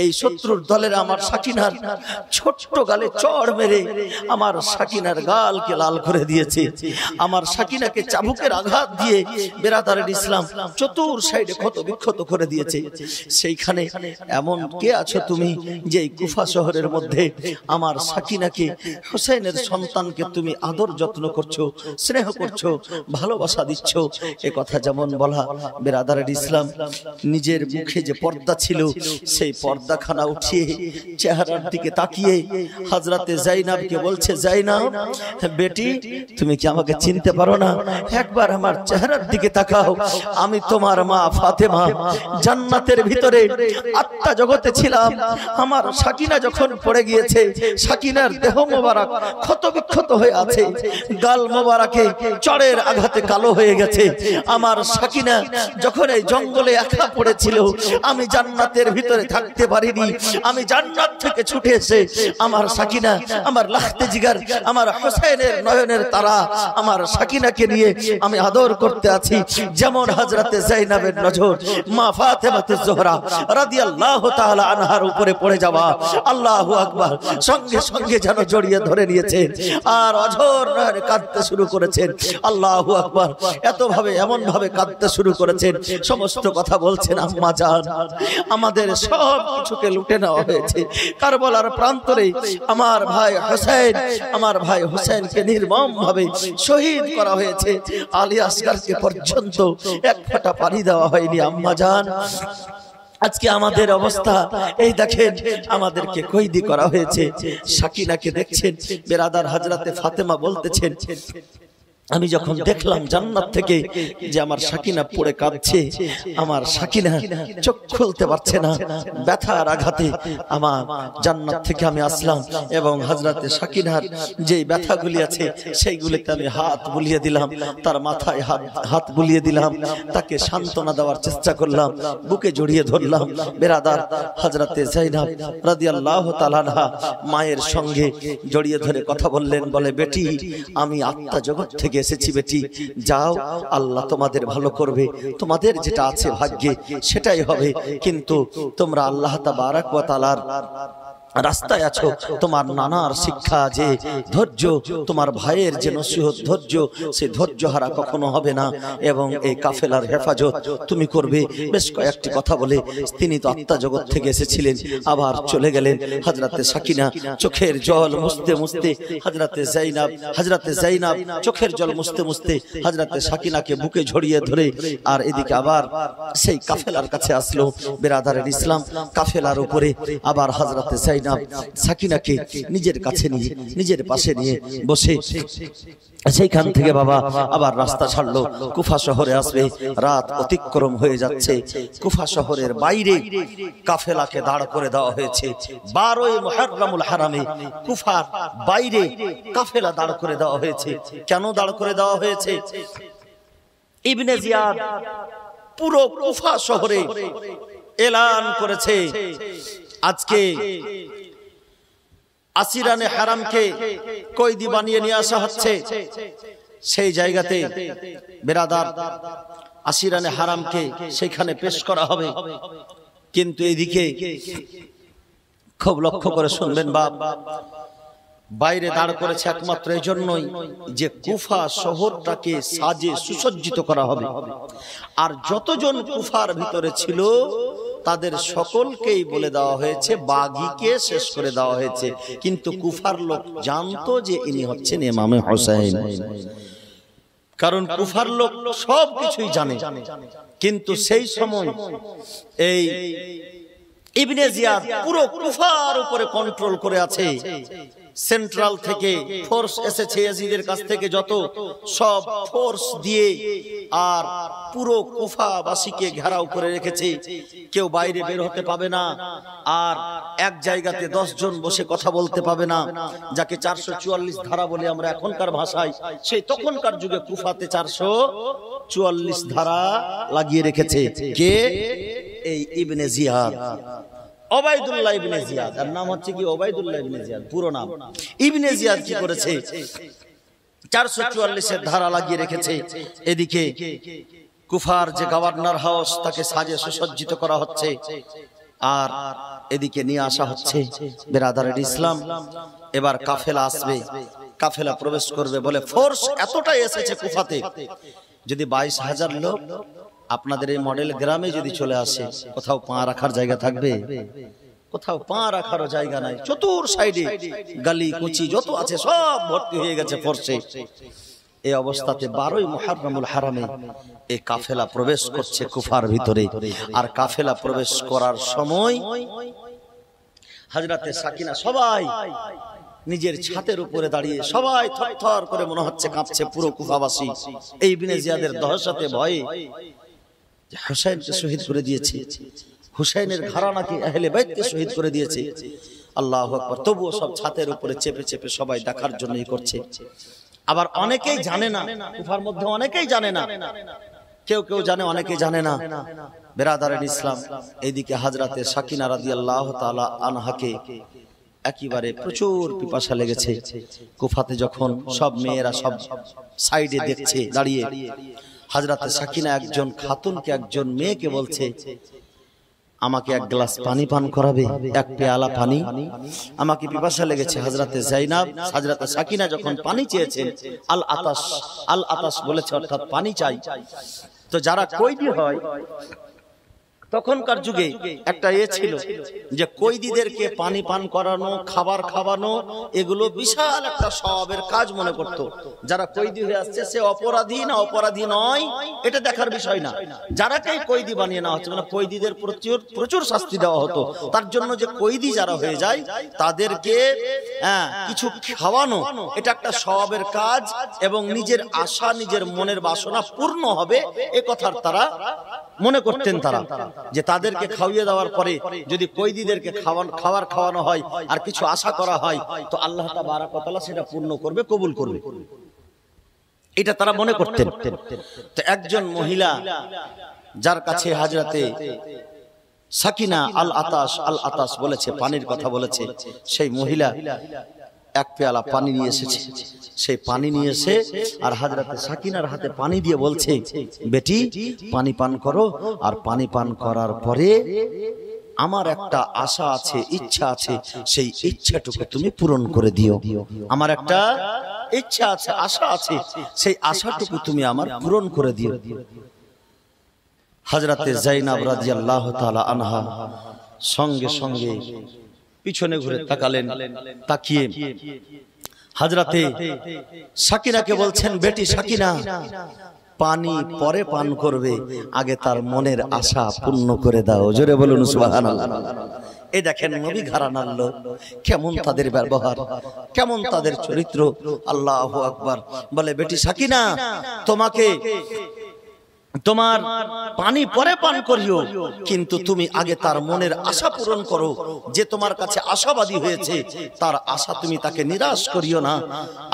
এই শত্রুর দলের আমার সাকিনার ছোট্ট গালে চড় মেরে আমার সাকিনার গালকে লাল করে দিয়েছে। আমার সাকিনাকে চাবুকের আঘাত দিয়ে বেরাদারের ইসলাম চতুর সাইডে ক্ষত বিক্ষত করে দিয়েছে। সেইখানে এমন কে আছো তুমি যে কুফা শহরের মধ্যে আমার সাকিনাকে, হোসেনের সন্তানকে তুমি আদর যত্ন করছো, স্নেহ করছো, ভালোবাসা দিচ্ছ? এ কথা যেমন বলা, বেরাদারের ইসলাম নিজের মুখে যে পর্দা ছিল সেই পর্দাখানা উঠিয়ে চেহারার দিকে তাকিয়ে হযরতে যায়েনবকে বলছে, যায়েনব বেটি, তুমি কি আমাকে চিনতে পারো না? একবার আমার চেহারার দিকে তাকাও। আমি তোমার মা ফাতেমা, জান্নাতের ভিতরে আত্মা জগতে ছিলাম। আমার সাকিনা যখন পড়ে গিয়েছে, সাকিনার দেহ মোবারক ক্ষত বিক্ষত হয়ে আছে, গাল মোবারকে চড়ের আঘাতে কালো হয়ে গেছে। আমার সাকিনা যখন এই জঙ্গলে একা পড়েছিল, আমি জান্নাতের ভিতরে থাকতে পারিনি। আমি জান্নাত থেকে ছুটে এসে আমার সাকিনা, আমার লাখতে জিগার, আমার হোসেনের নয়নের তারা আমার সাকিনাকে নিয়ে আমি আদর করতে আছি। যেমন হযরতে যায়েনবের নজর মা ফাতেমাতুজ জোহরা রাদিয়াল্লাহু তাআলা আনহার উপরে পড়ে যাওয়া, আল্লাহু আকবার, সঙ্গে সঙ্গে যেন জড়িয়ে ধরে নিয়েছেন আর অঝোর নয়নে কাঁদতে শুরু করেছেন। আল্লাহু আকবার, এত ভাবে এমন ভাবে কাঁদতে শুরু করেছেন, সমস্ত কথা বলছেন, আম্মা জান আমাদের সব কিছুকে লুটে নেওয়া হয়েছে। কারবালার প্রান্তরে আমার ভাই হোসেন, আমার ভাই হোসেনকে নির্মম ভাবে শহীদ করা হয়েছে। আলী আসগরকে পর্যন্ত এক ফোঁটা পানি দেওয়া হয়নি। আম্মা জান আজকে আমাদের অবস্থা এই দেখেন, আমাদেরকে কয়েদি করা হয়েছে। সাকিনাকে দেখছেন, বেরাদার হযরতে ফাতেমা বলতেছেন, আমি যখন দেখলাম জান্নাত থেকে যে আমার সাকিনা পড়ে কাঁদছে, আমার সাকিনা চোখ খুলতে পারছে না, ব্যথার আঘাতে আমার জান্নাত থেকে আমি আসলাম এবং হযরতে সাকিনার যে ব্যথাগুলি আছে সেইগুলিতে আমি হাত বুলিয়ে দিলাম, তার মাথায় হাত বুলিয়ে দিলাম, তাকে সান্ত্বনা দেওয়ার চেষ্টা করলাম, বুকে জড়িয়ে ধরলাম। বেরাদার হযরতে যায়েনব রাদিয়াল্লাহু তাআলা আনহা মায়ের সঙ্গে জড়িয়ে ধরে কথা বললেন, বলে, বেটি আমি আত্মা জগৎ থেকে এসেছি, বেটি যাও, আল্লাহ তোমাদের ভালো করবে, তোমাদের যেটা আছে ভাগ্যে সেটাই হবে। কিন্তু তোমরা আল্লাহ তাবারক ওয়া তাআলার রাস্তায় আছো, তোমার নানার শিক্ষা যে ধৈর্য, তোমার ভাইয়ের যে নসিহত ধৈর্য, সেই ধৈর্য হারা কখনো হবে না এবং এই কাফেলার হেফাজত তুমি করবে। বেশ কয়েকটি কথা বলে তিনি তো আত্মা জগৎ থেকে এসেছিলেন, আবার চলে গেলেন। হযরতে সাকিনা চোখের জল মুছতে মুছতে হযরতে যায়েনব চোখের জল মুছতে মুছতে হযরতে সাকিনাকে বুকে জড়িয়ে ধরে আর এদিকে আবার সেই কাফেলার কাছে আসলো। বেরাদারের ইসলাম, কাফেলার উপরে আবার হযরতে যায়েনব সাকিনাকে নিজের কাছে নিয়ে নিজের পাশে নিয়ে বসে সেইখান থেকে বাবা আবার রাস্তা ছাড়লো, কুফা শহরে আসবে। রাত অতিক্রম হয়ে যাচ্ছে। কুফা শহরের বাইরে কাফেলাকে দাঁড় করে দেওয়া হয়েছে। 12ই মুহররমুল হারামে কুফার বাইরে কাফেলা দাঁড় করে দেওয়া হয়েছে। কেন দাঁড় করে দেওয়া হয়েছে? ইবনে জিয়াদ পুরো কুফা শহরে এলান করেছে, আজকে আসিরানে হারামকে কয়েদি বানিয়ে নিয়ে আসা হচ্ছে। সেই জায়গাতে বেরাদার আসিরানে হারামকে সেখানে পেশ করা হবে। কিন্তু এইদিকে খুব লক্ষ্য করে শুনবেন বাপ, বাইরে দাঁড় করেছে একমাত্র এই জন্যই যে কুফা শহরটাকে সাজে সুসজ্জিত করা হবে। আর যতজন কুফার ভিতরে ছিল তাদের সকলকেই বলে দেওয়া হয়েছে বাগীকে শেষ করে দেওয়া হয়েছে। কিন্তু কুফার লোক জানতো যে ইনি হচ্ছেন ইমামে হোসেন। কারণ কুফার লোক সব কিছুই জানে। কিন্তু সেই সময় এই ইবনে জিয়াদ পুরো কুফার উপরে কন্ট্রোল করে আছে। সেন্ট্রাল থেকে ফোর্স এসেছে ইয়াজিদের কাছ থেকে, যত সব ফোর্স দিয়ে আর পুরো কুফাবাসীকে ঘেরাও করে রেখেছে। কেউ বাইরে বের হতে পাবে না, আর এক জায়গাতে 10 জন বসে কথা বলতে পাবে না। যাকে 444 ধারা বলে আমরা এখনকার ভাষায়, সেই তখনকার যুগে কুফাতে 444 ধারা লাগিয়ে রেখেছে। কে? এই ইবনে জিয়াদ, ওবাইদুল্লাহ ইবনে জিয়াদ। আর নাম হচ্ছে কি? ওবাইদুল্লাহ ইবনে জিয়াদ পুরো নাম। ইবনে জিয়াদ কি করেছে? 444 এর ধারা লাগিয়ে রেখেছে। এদিকে কুফার যে গভর্নর হাউস, তাকে সাজে সুসজ্জিত করা হচ্ছে, আর এদিকে নিয়ে আসা হচ্ছে বেরাদারের ইসলাম। এবার কাফেলা আসবে, কাফেলা প্রবেশ করবে বলে ফোর্স এতটাই এসেছে কুফাতে। যদি 22,000 লোক আপনাদের এই মডেল গ্রামে যদি চলে আসে, কোথাও পা রাখার জায়গা থাকবে? কোথাও পা রাখারও জায়গা নাই। চতুর সাইডে গলি কুচি যত আছে সব ভর্তি হয়ে গেছে ফোর্সে। এই অবস্থাতে 12ই মুহররমুল হারামে এই কাফেলা প্রবেশ করছে কুফার ভিতরে। আর কাফেলা প্রবেশ করার সময় হযরতে সাকিনা সবাই নিজের ছাদের উপরে দাঁড়িয়ে সবাই থরথর করে মনে হচ্ছে কাঁপছে পুরো কুফাবাসী। এই ইবনে জিয়াদের দহশতে ভয়ে হুসাইনকে শহীদ করে দিয়েছে, হুসাইনের ঘরানাকে আহলে বাইতকে শহীদ করে দিয়েছে। আল্লাহু আকবার। তবুও সব ছাদের উপরে চেপে চেপে সবাই দেখার জন্যই করছে। আবার অনেকেই জানে না, কুফার মধ্যে অনেকেই জানে না, কেউ কেউ জানে, অনেকেই জানে না। বেরাদারের ইসলাম, এইদিকে হযরতে সাকিনা রাদিয়াল্লাহু তাআলা আনহাকে একেবারে প্রচুর পিপাসা লেগেছে। কুফাতে যখন সব মেয়েরা সব সাইডে দেখছে দাঁড়িয়ে, হযরতে সাকিনা একজন খাতুনকে, একজন মেয়েকে বলছে, আমাকে এক গ্লাস পানি পান করাবে, এক পেয়ালা পানি, আমাকে পিপাসা লেগেছে। হযরতে যায়েনব, হযরতে সাকিনা যখন পানি চেয়েছেন, আল আতাস বলেছে, অর্থাৎ পানি চাই। তো যারা কয়েদি হয় তখনকার যুগে একটা ছিল যে কয়েদিদেরকে পানি পান করানো, খাবার খাওয়ানো, এগুলো বিশাল একটা সওয়াবের কাজ মনে করত। যারা কয়েদি হয়ে আসছে সে অপরাধী না অপরাধী নয় এটা দেখার বিষয় না, যারাকেই কয়েদি বানিয়ে নেওয়া হচ্ছে, মানে কয়েদিদের প্রচুর শাস্তি দেওয়া হতো। তার জন্য যে কয়েদি যারা হয়ে যায় তাদেরকে কিছু খাওয়ানো, এটা একটা সওয়াবের কাজ, এবং নিজের আশা, নিজের মনের বাসনা পূর্ণ হবে এ কথার তারা মনে করতেন তারা, যে তাদেরকে খাওয়িয়ে দেওয়ার পরে যদি কয়েদিদেরকে খাবার খাওয়ানো হয় আর কিছু আশা করা হয়, তো আল্লাহ তাবারক ওয়া তাআলা সেটা পূর্ণ করবে, কবুল করবে, এটা তারা মনে করতেন। তো একজন মহিলা যার কাছে হযরতে সাকিনা আল আতাস বলেছে, পানির কথা বলেছে, সেই মহিলা এক পেয়ালা পানি নিয়ে এসেছে। সেই পানি নিয়ে এসে আর হযরতে সাকিনার হাতে পানি দিয়ে বলছে, বেটি পানি পান করো, আর পানি পান করার পরে আমার একটা আশা আছে, ইচ্ছা আছে, সেই ইচ্ছাটুকু তুমি পূরণ করে দিও। আমার একটা ইচ্ছা আছে, আশা আছে, সেই আশাটুকু তুমি আমার পূরণ করে দিও। হযরতে যায়েনব রাদিয়াল্লাহু তাআলা আনহা সঙ্গে সঙ্গে পিছনে ঘুরে তাকালেন, তাকিয়ে হযরতে সাকিনাকে বলছেন, বেটি সাকিনা, পানি পরে পান করবে, আগে তার মনের আশা পূর্ণ করে দাও। জোরে বলুন সুবহানাল্লাহ। এই দেখেন নবী ঘরানার লোক, কেমন তাদের ব্যবহার, কেমন তাদের চরিত্র। আল্লাহু আকবার। বলে, বেটি সাকিনা, তোমাকে তোমার পানি পরে পান করিও, কিন্তু তুমি আগে তার মনের আশা পূরণ করো। যে তোমার কাছে আশাবাদী হয়েছে তার আশা তুমি তাকে নিরাশ করিও না।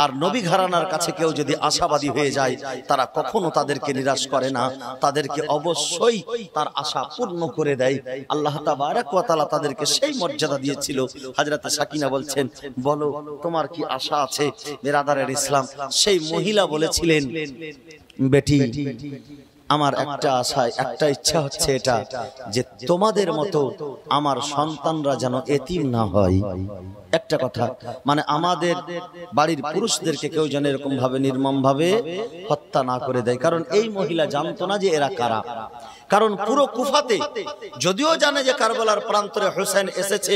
আর নবী ঘরানার কাছে কেউ যদি আশাবাদী হয়ে যায়, তারা কখনো তাদেরকে নিরাশ করে না, তাদেরকে অবশ্যই তার আশা পূর্ণ করে দেয়। আল্লাহ তাবারক ওয়া তাআলা তাদেরকে সেই মর্যাদা দিয়েছিল। হযরতে সাকিনা বলছেন, বলো তোমার কি আশা আছে? বেরাদারের ইসলাম, সেই মহিলা বলেছিলেন, বেটি আমার একটা আশা, একটা ইচ্ছা হচ্ছে এটা, যে তোমাদের মতো আমার সন্তানরা যেন এতিম না হয়। একটা কথা, মানে আমাদের বাড়ির পুরুষদেরকে কেউ যেন এরকম ভাবে নির্মম ভাবে হত্যা না করে দেয়। কারণ এই মহিলা জানতো না যে এরা কারা, কারণ পুরো কুফাতে যদিও জানে যে কারবালার প্রান্তরে হোসেন এসেছে,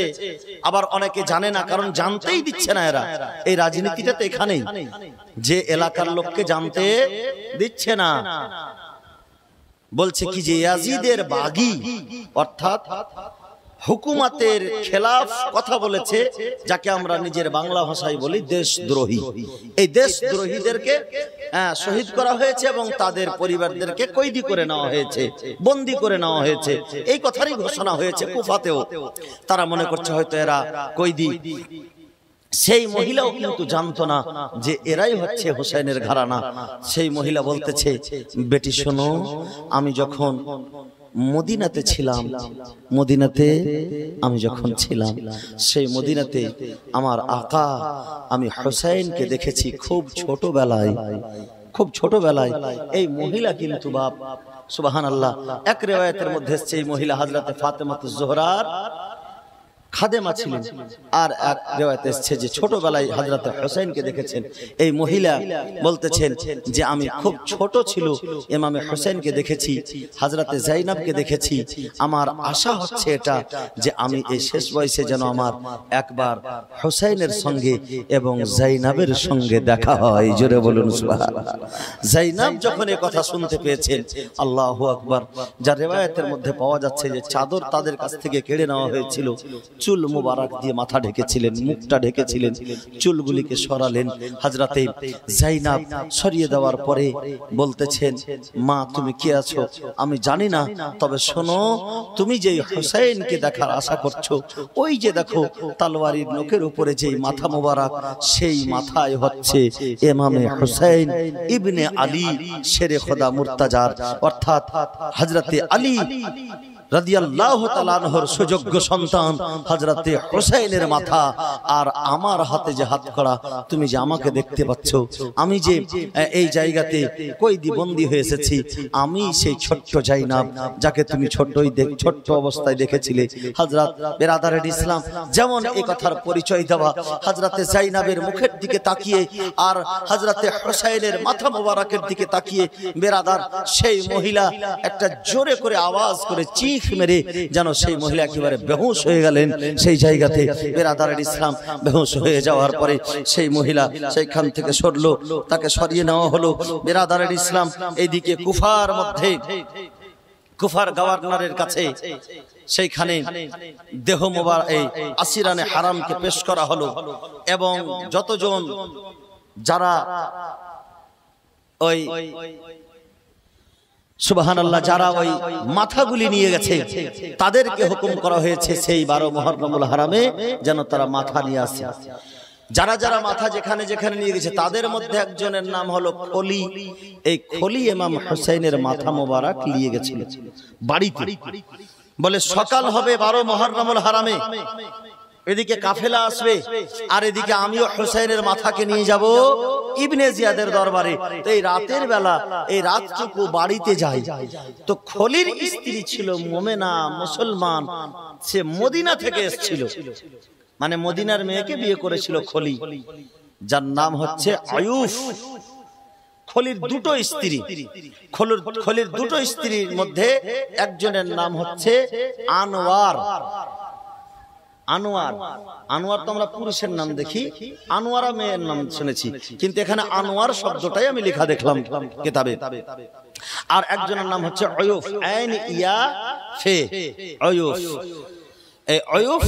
আবার অনেকে জানে না, কারণ জানতেই দিচ্ছে না এরা। এই রাজনীতিটা তো এখানেই, যে এলাকার লোককে জানতে দিচ্ছে না। বলছে কি যে ইয়াজিদের বাগী অর্থাৎ হুকুমতের খেলাফ কথা বলেছে, যাকে আমরা নিজের বাংলা ভাষায় বলি দেশদ্রোহী। এই দেশদ্রোহীদেরকে শহীদ করা হয়েছে এবং তাদের পরিবারদেরকে কয়েদি করে নেওয়া হয়েছে, বন্দী করে নেওয়া হয়েছে। এই কথারই ঘোষণা হয়েছে কুফাতেও। তারা মনে করছে হয়তো এরা কয়েদি। সেই মহিলাও কিন্তু জানতো না যে এরাই হচ্ছে হোসেনের ঘরানা। সেই মহিলা বলতেছে, বেটি শোনো, আমি যখন মদিনাতে ছিলাম, মদিনাতে আমি যখন ছিলাম, সেই মদিনাতে আমার আকা আমি হোসেনকে দেখেছি খুব ছোটবেলায়, খুব ছোটবেলায়। এই মহিলা কিন্তু বাপ সুবহানাল্লাহ, এক রিওয়ায়াতের মধ্যে এসেছে এই মহিলা হযরতে ফাতেমাতুজ জোহরার খাদেমা ছিলেন, আর এক রিওয়ায়াতে এসেছে যে ছোটবেলায় হযরতে হোসেনকে দেখেছেন। এই মহিলা বলতেছেন যে আমি খুব ছোট ছিল ইমামে হোসেনকে দেখেছি, হযরতে যায়েনবকে দেখেছি। আমার আশা হচ্ছে এটা যে আমি এই শেষ বয়সে যেন আমার একবার হোসেনের সঙ্গে এবং যায়েনবের সঙ্গে দেখা হয়। জোরে বলুন সুবহানাল্লাহ। যায়েনব যখন এই কথা শুনতে পেয়েছেন, আল্লাহু আকবার, যার রিওয়ায়াতের মধ্যে পাওয়া যাচ্ছে যে চাদর তাদের কাছ থেকে কেড়ে নেওয়া হয়েছিল, চুল মুবারক দিয়ে মাথা ঢেকেছিলেন, মুখটা ঢেকেছিলেন, চুলগুলিকে সরালেন। হযরতে যায়েনব সরিয়ে দেওয়ার পরে বলতেছেন, মা তুমি কে আছো আমি জানি না, তবে শোনো, তুমি যে হোসেনকে দেখার আশা করছো, ওই যে দেখো তলোয়ারের নখের উপরে যেই মাথা মুবারক, সেই মাথায় হচ্ছে ইমামে হোসেন ইবনে আলী শেরে খোদা মুর্তাজার, অর্থাৎ হযরতে আলী রাদিয়াল্লাহু তাআলা আনহুর সুযোগ্য সন্তান হযরতে হোসেনের মাথা। আর আমার হাতে যে হাত করা, তুমি যে আমাকে দেখতে পাচ্ছ, আমি যে এই জায়গাতে কয়েদি বন্দী হয়ে এসেছি, আমি সেই ছোট্ট যায়েনব যাকে তুমি ছোট্ট অবস্থায় দেখেছিলে। হযরত বেরাদারের ইসলাম যেমন এই কথার পরিচয় দেওয়া, হযরতে যায়েনবের মুখের দিকে তাকিয়ে আর হযরতে হোসেনের মাথা মোবারকের দিকে তাকিয়ে বেরাদার সেই মহিলা একটা জোরে করে আওয়াজ করে চিৎকার মেরে যেন সেই মহিলা একেবারে বেহুশ হয়ে গেলেন। সেই জায়গাতে বেরাদারের ইসলাম বেহুশ হয়ে যাওয়ার পরে সেই মহিলা সেইখান থেকে সরলো, তাকে সরিয়ে নেওয়া হলো। বেরাদারের ইসলাম এইদিকে কুফার মধ্যে, কুফার গভর্নরের কাছে সেইখানে দেহ মোবারক এই আসিরানে হারামকে পেশ করা হলো, এবং যতজন যারা ওই সুবহানাল্লাহ যারা ওই মাথাগুলি নিয়ে গেছে, তাদেরকে হুকুম করা হয়েছে সেই 12 মুহররমুল হারামে যেন তারা মাথা নিয়ে আসে। যারা যারা মাথা যেখানে যেখানে নিয়ে গেছে, তাদের মধ্যে একজনের নাম হলো খলি। এই খলি ইমাম হোসেনের মাথা মোবারক নিয়ে গেছিল বাড়িতে। বলে সকাল হবে 12 মুহররমুল হারামে, এদিকে কাফেলা আসবে, আর এদিকে আমিও হোসেনের মাথাকে নিয়ে যাব ইবনে জিয়াদের দরবারে। তো এই রাতের বেলা, এই রাতটুকু বাড়িতে যাই। তো খলির স্ত্রী ছিল মুমিনা, মুসলমান, সে মদিনা থেকে এসেছিল, মানে মদিনার মেয়েকে বিয়ে করেছিল খলি, যার নাম হচ্ছে আয়ুফ। খলির দুটো স্ত্রী, খলির দুটো স্ত্রীর মধ্যে একজনের নাম হচ্ছে আনোয়ার। আনোয়ার, আনোয়ার তো আমরা পুরুষের নাম দেখি, আনোয়ারা মেয়ের নাম শুনেছি, কিন্তু এখানে আনোয়ার শব্দটাই আমি লেখা দেখলাম কিতাবে। আর একজনের নাম হচ্ছে আয়ুফ, আইন ইয়া ফে, আয়ুফ। এই আয়ুফ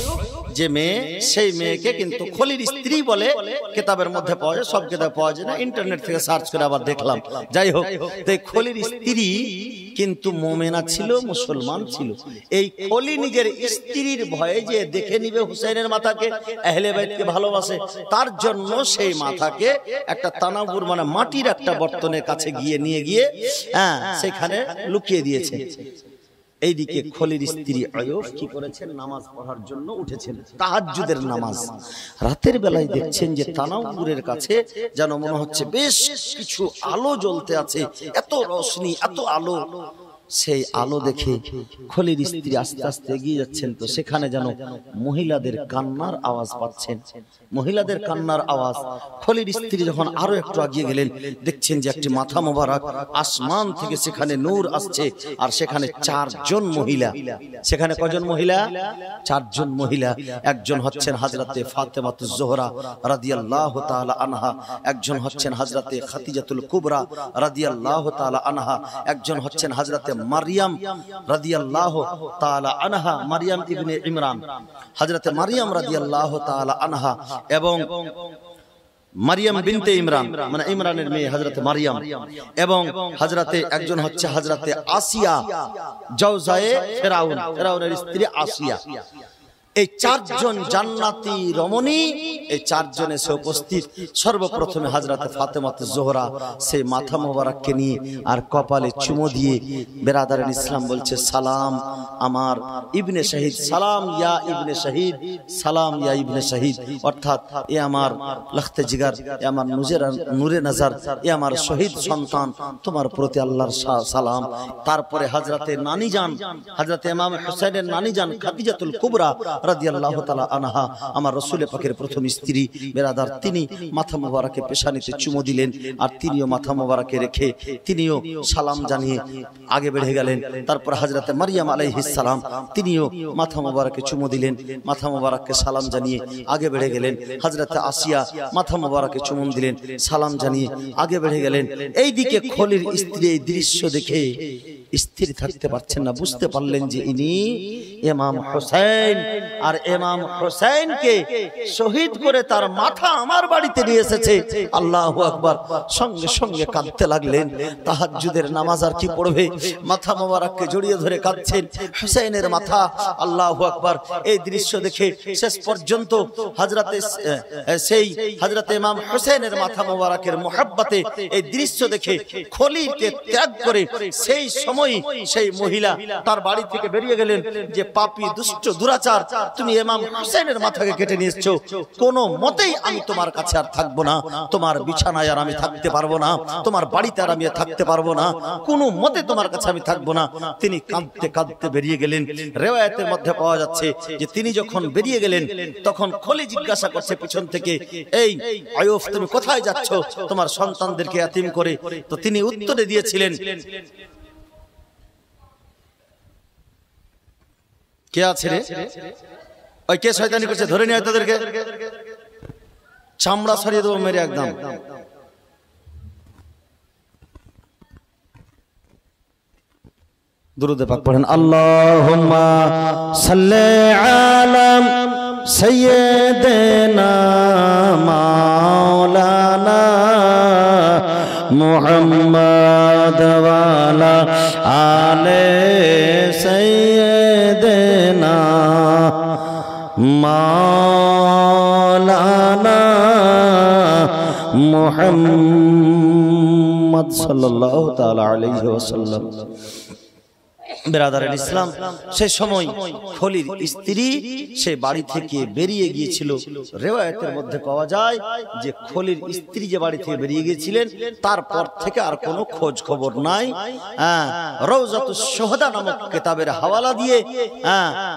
যে মেয়ে, সেই মেয়েকে কিন্তু খলির স্ত্রী বলে কিতাবের মধ্যে পাওয়া যায়, সব কিতাব পাওয়া যায় না, ইন্টারনেট থেকে সার্চ করে আবার দেখলাম। যাই হোক, তো খলির স্ত্রী কিন্তু মুমিনা ছিল, মুসলমান ছিল। এই খলি নিজের স্ত্রীর ভয়ে যে দেখে নিবে হুসাইনের মাথাকে, আহলে বাইতকে ভালোবাসে, তার জন্য সেই মাথাকে একটা তানাবুর মানে মাটির একটা বর্তনের কাছে নিয়ে গিয়ে সেখানে লুকিয়ে দিয়েছে। এইদিকে খলির স্ত্রী আয়ুফ কি করেছেন, নামাজ পড়ার জন্য উঠেছেন, তাহাজ্জুদের নামাজ। রাতের বেলায় দেখছেন যে তানাউরের কাছে যেন মনে হচ্ছে বেশ কিছু আলো জ্বলতে আছে, এত রোশনি, এত আলো। সেই আলো দেখে খলির স্ত্রী আস্তে আস্তে এগিয়ে যাচ্ছেন, তো সেখানে যেন মহিলাদের কান্নার আওয়াজ পাচ্ছেন, মহিলাদের কান্নার আওয়াজ। খলির স্ত্রী যখন আরো একটু এগিয়ে গেলেন, দেখছেন যে একটি মাথা মোবারক আসমান থেকে সেখানে নূর আসছে, আর সেখানে 4 জন মহিলা। সেখানে কজন মহিলা? 4 জন মহিলা। একজন হচ্ছেন হযরতে ফাতেমাতুজ জোহরা রাদিয়াল্লাহু তাআলা আনহা, একজন হচ্ছেন হযরতে খাদিজাতুল কুবরা রাদিয়াল্লাহু তাআলা আনহা, একজন হচ্ছেন হযরতে মারইয়াম রাদিয়াল্লাহু তাআলা আনহা, মারইয়াম ইবনে ইমরান, হযরতে মারইয়াম রাদিয়াল্লাহু তাআলা আনহা, এবং মারইয়াম বিনতে ইমরান মানে ইমরানের মেয়ে হযরতে মারইয়াম, এবং হযরতে একজন হচ্ছে হযরতে আসিয়া জাওজায়ে ফেরাউন, ফেরাউনের স্ত্রী আসিয়া। এই 4 জন জান্নাতি রমণী, এই 4 জন এসে উপস্থিত। সর্বপ্রথমে হযরতে ফাতেমাতুজ জোহরা সেই মাথা মোবারককে নিয়ে আর কপালে চুমো দিয়ে বেরাদারান ইসলাম বলছে, সালাম আমার ইবনে শহীদ, সালাম ইয়া ইবনে শহীদ, সালাম ইয়া ইবনে শহীদ, অর্থাৎ এ আমার লখতে জিগার, এ আমার নূরে নজর, এ আমার শহীদ সন্তান, তোমার প্রতি আল্লাহর সালাম। তারপরে হযরতে নানি জান, হযরতে ইমাম হুসাইনের নানি জান খাদিজাতুল কুবরা রাদিয়াল্লাহু তাআলা আনহা, আমার রাসূল পাকের প্রথম স্ত্রী বেরাদার, তিনি মাথা মোবারকে পেশানিতে চুমো দিলেন, আর তিনিও মাথা মোবারকে রেখে তিনিও সালাম জানিয়ে আগে বেড়ে গেলেন। তারপর হযরতে মারইয়াম আলাইহিস সালাম, তিনিও মাথা মোবারকে চুমো দিলেন, মাথা মোবারককে সালাম জানিয়ে আগে বেড়ে গেলেন। হযরতে আসিয়া মাথা মোবারকে চুমো দিলেন, সালাম জানিয়ে আগে বেড়ে গেলেন। এইদিকে খলির স্ত্রী এই দৃশ্য দেখে স্থির থাকতে পারছেন না, বুঝতে পারলেন যে ইনি ইমাম হোসেন, আর ইমাম হোসেনকে শহীদ করে তার মাথা আমার বাড়িতে নিয়ে এসেছে। আল্লাহু আকবার। সঙ্গে সঙ্গে কাঁদতে লাগলেন। তাহাজ্জুদের নামাজ আর কি পড়বে, মাথা মোবারককে জড়িয়ে ধরে কাঁদছেন, হোসেনের মাথা। আল্লাহু আকবার। এই দৃশ্য দেখে শেষ পর্যন্ত হযরতে ইমাম হোসেনের মাথা মোবারকের মুহাব্বতে এই দৃশ্য দেখে খলিলকে ত্যাগ করে সেই সময় সেই মহিলা তার বাড়ি থেকে বেরিয়ে গেলেন যে, পাপী দুষ্ট দুরাচার, তুমি ইমাম হোসেনের মাথাকে কেটে নিয়ে এসেছো, কোনো মতেই আমি তোমার কাছে আর থাকবো না, তোমার বিছানায় আর আমি থাকতে পারবো না, তোমার বাড়িতে আর আমি থাকতে পারবো না, কোনো মতে তোমার কাছে আমি থাকবো না। তিনি কাঁদতে কাঁদতে বেরিয়ে গেলেন। রিওয়ায়াতের মধ্যে পাওয়া যাচ্ছে যে তিনি যখন বেরিয়ে গেলেন, তখন খলি জিজ্ঞাসা করছে পিছন থেকে, এই আয়ুব তুমি কোথায় যাচ্ছ তোমার সন্তানদেরকে ইয়াতীম করে? তো তিনি উত্তরে দিয়েছিলেন, কে আছে রে, ওই কে শয়তানি করছে, ধরে নিয়ে তাদেরকে চামড়া সরিয়ে দেবো মেরে একদম। দুরূদ পাক পড়েন, আল্লাহুম্মা সাল্লি আলা সাইয়্যিদিনা মাওলানা মুহাম্মদ ওয়া আলা আলে সাইয়্যিদিনা মাওলানা মুহাম্মদ সাল্লাল্লাহু তাআলা আলাইহি ওয়াসাল্লাম। বেরাদারান ইসলাম, সেই সময় খলির স্ত্রী সে বাড়ি থেকে বেরিয়ে গিয়েছিল। রিওয়ায়াতের মধ্যে পাওয়া যায় যে খলির স্ত্রী যে বাড়ি থেকে বেরিয়ে গিয়েছিলেন, তারপর থেকে আর কোনো খোঁজ খবর নাই। রওজাতুশ শুহাদা নামক কিতাবের হাওয়ালা দিয়ে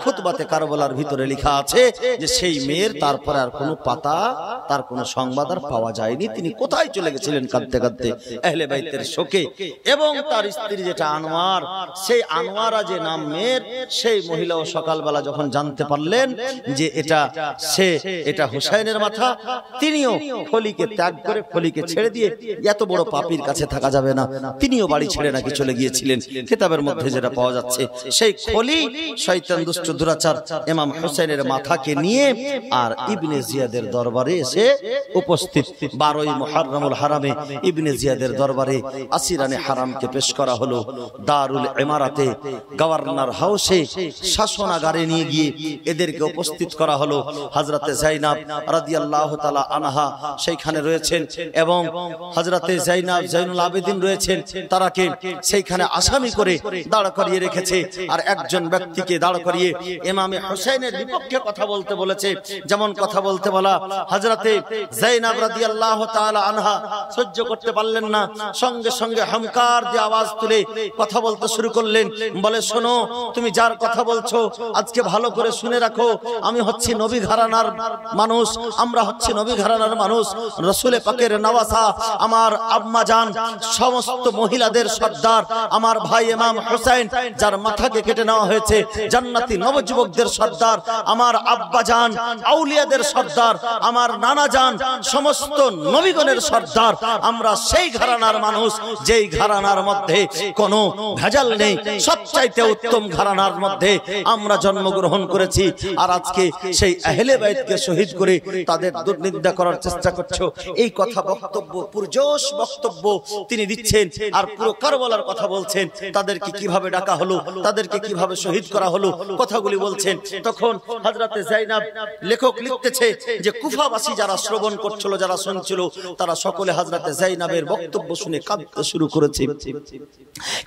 খুতবাতে কারবালার ভিতরে লেখা আছে যে সেই মেয়ের তারপরে আর কোনো পাতা, তার কোনো সংবাদ আর পাওয়া যায়নি। তিনি কোথায় চলে গেছিলেন কাঁদতে কাঁদতে আহলে বাইতের শোকে। এবং তার স্ত্রী যেটা আনোয়ার, সেই আনোয়ারা যে নাম মেয়ের, সেই মহিলাও সকালবেলা যখন জানতে পারলেন যে এটা হুসাইনের মাথা, তিনিও খলিকে ত্যাগ করে, খলিকে ছেড়ে দিয়ে, এত বড় পাপীর কাছে থাকা যাবে না, তিনিও বাড়ি ছেড়ে নাকি চলে গিয়েছিলেন। কিতাবের মধ্যে যেটা পাওয়া যাচ্ছে, সেই খলি শয়তান দুষ্ট দুরাচার ইমাম হুসাইনের মাথাকে নিয়ে আর ইবনে জিয়াদের দরবারে এসে উপস্থিত। 12ই মুহররমুল হারামে ইবনে জিয়াদের দরবারে আসিরানে হারামকে পেশ করা হলো। দারুল ইমারাতে গভর্নর হাউসে শাসনাগারে নিয়ে গিয়ে এদেরকে উপস্থিত করা হলো। হযরতে যায়েনব রাদিয়াল্লাহু তাআলা আনহা সেইখানে রয়েছেন এবং হযরতে জয়নুল আবেদিন রয়েছেন। তারাকে সেইখানে আসামি করে দাঁড় করিয়ে রেখেছে আর একজন ব্যক্তিকে দাঁড় করিয়ে ইমামে হুসাইনের বিপক্ষে কথা বলতে বলেছে। যেমন কথা বলতে বলা, হযরতে যায়েনব রাদিয়াল্লাহু তাআলা আনহা সহ্য করতে পারলেন না, সঙ্গে সঙ্গে হুঙ্কার দিয়ে আওয়াজ তুলে কথা বলতে শুরু করলেন। বলে, শোনো, তুমি যার কথা বলছো আজকে ভালো করে শুনে রাখো, আমি হচ্ছি নবী ঘরানার মানুষ, আমরা হচ্ছি নবী ঘরানার মানুষ। রাসূল পাকের নওয়াসা, আমার আম্মা জান সমস্ত মহিলাদের সর্দার, আমার ভাই ইমাম হুসাইন যার মাথাকে কেটে নেওয়া হয়েছে জান্নাতি নবযুবকদের সর্দার, আমার আব্বা জান আউলিয়াদের সর্দার, আমার নানা জান সমস্ত নবীগণের সর্দার। আমরা সেই ঘরানার মানুষ যেই ঘরানার মধ্যে কোনো ভেজাল নেই, সবচাইতে উত্তম ঘরানার মধ্যে আমরা জন্মগ্রহণ করেছি। আর আজকে সেই আহলে বাইতকে শহীদ করে তাদের দুর্নিন্দা করার চেষ্টা করছো। এই কথা বক্তব্য, পুরজোশ বক্তব্য তিনি দিচ্ছেন আর পুরো কারবালার কথা বলছেন। তাদেরকে কিভাবে ডাকা হলো, তাদেরকে কিভাবে শহীদ করা হলো, কথাগুলি বলছেন। তখন হযরতে যায়েনব, লেখক লিখতেছে যে কুফাবাসী যারা শ্রবণ করছিল, যারা শুনছিল, তারা সকলে হযরতে যায়েনবের বক্তব্য শুনে কাঁদতে শুরু করেছে।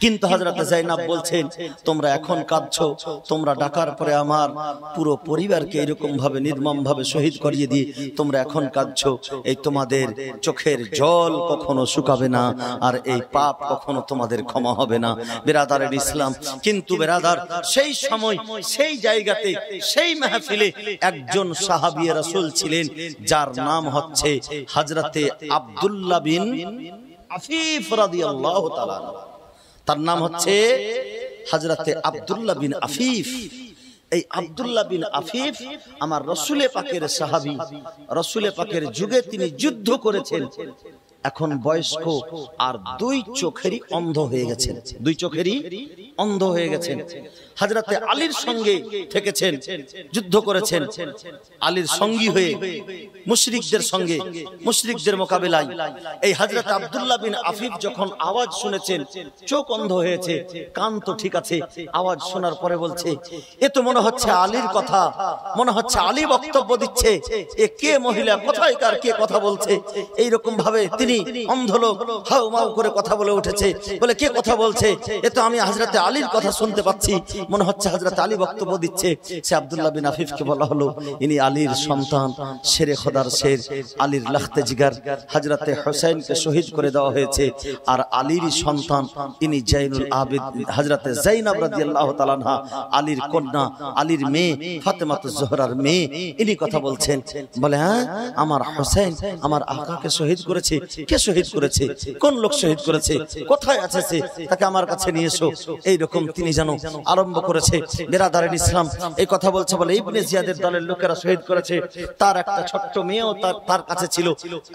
কিন্তু হযরতে যায়েনব বলছেন, তোমরা এখন কাঁদছো, তোমরা ডাকার পরে আমার পুরো পরিবারকে এরকম ভাবে নির্মম ভাবে শহীদ করিয়ে দিয়ে তোমরা এখন কাঁদছো। এই তোমাদের চোখের জল কখনো শুকাবে না আর এই পাপ কখনো তোমাদের ক্ষমা হবে না। বিরাদারের ইসলাম, কিন্তু বিরাদার সেই সময় সেই জায়গাতে সেই মাহফিলে একজন সাহাবী রাসূল ছিলেন যার নাম হচ্ছে হযরতে আব্দুল্লাহ বিন আফিফ রাদিয়াল্লাহু তাআলা। তার নাম হচ্ছে হযরতে আব্দুল্লাহ বিন আফিফ। এই আব্দুল্লাহ বিন আফিফ আমার রাসূলে পাকের সাহাবী, রাসূলে পাকের যুগে তিনি যুদ্ধ করেছেন। এখন বয়স্ক আর দুই চোখেরই অন্ধ হয়ে গেছেন, দুই চোখেরই অন্ধ হয়ে গেছেন। হযরতে আলীর সঙ্গে থেকেছেন, যুদ্ধ করেছেন আলীর সঙ্গী হয়ে মুশরিকদের সঙ্গে, মুশরিকদের মোকাবিলায়। এই হযরত আব্দুল্লাহ বিন আফিফ যখন আওয়াজ শুনেছেন, চোখ অন্ধ হয়েছে, কান তো ঠিক আছে, আওয়াজ শোনার পরে বলছে, এ তো মনে হচ্ছে আলীর কথা, মনে হচ্ছে আলী বক্তব্য দিচ্ছে, এ কে মহিলা, কোথায় কার কে কথা বলছে। এইরকম ভাবে তিনি অন্ধ লোক হাউ মাউ করে কথা বলে উঠেছে। বলে, কে কথা বলছে? এ তো আমি হযরতে আলীর কথা শুনতে পাচ্ছি, মনে হচ্ছে হযরত আলী বক্তব্য দিচ্ছে। সে আব্দুল্লাহ বিন আফিফকে বলা হলো, ইনি আলীর সন্তান, শেরে খোদার শের, আলীর লাখতে জিগার। হযরতে হুসাইনকে শহীদ করে দেওয়া হয়েছে আর আলীর সন্তান ইনি জয়নুল আবেদিন, হযরতে যায়েনব রাদিয়াল্লাহু তাআলা আনহা, আলীর কন্যা, আলীর মেয়ে, ফাতেমাতুজ জোহরার মেয়ে, ইনি কথা বলছেন। বলে, হ্যাঁ, আমার হুসাইন আমার আকাকে শহীদ করেছে। কে শহীদ করেছে? কোন লোক শহীদ করেছে? কোথায় আছে সে? তাকে আমার কাছে নিয়ে এসো। এইরকম তিনি যেন আরম্ভ করেছে। বিরাদারের ইসলাম, এই কথা বলছে। বলে, ইবনে জিয়াদের দলের লোকেরা শহীদ করেছে। তার একটা ছোট্ট মেয়েও তার কাছে ছিল।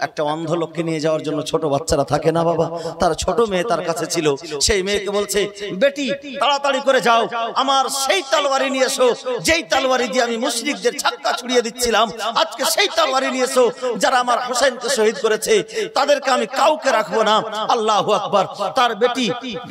একটা অন্ধ লোককে নিয়ে যাওয়ার জন্য ছোট বাচ্চারা থাকে না বাবা, তার ছোট মেয়ে তার কাছে ছিল। সেই মেয়েকে বলছে, বেটি তাড়াতাড়ি করে যাও, আমার সেই তলোয়ারি নিয়ে এসো যেই তলোয়ারি দিয়ে আমি মুশরিকদের ছাক্কা ছুড়িয়ে দিচ্ছিলাম। আজকে সেই তলোয়ারি নিয়ে এসো যারা আমার হুসাইনকে শহীদ করেছে, তাদেরকে আমি কাউকে রাখবো না। আল্লাহু আকবার। তার বেটি,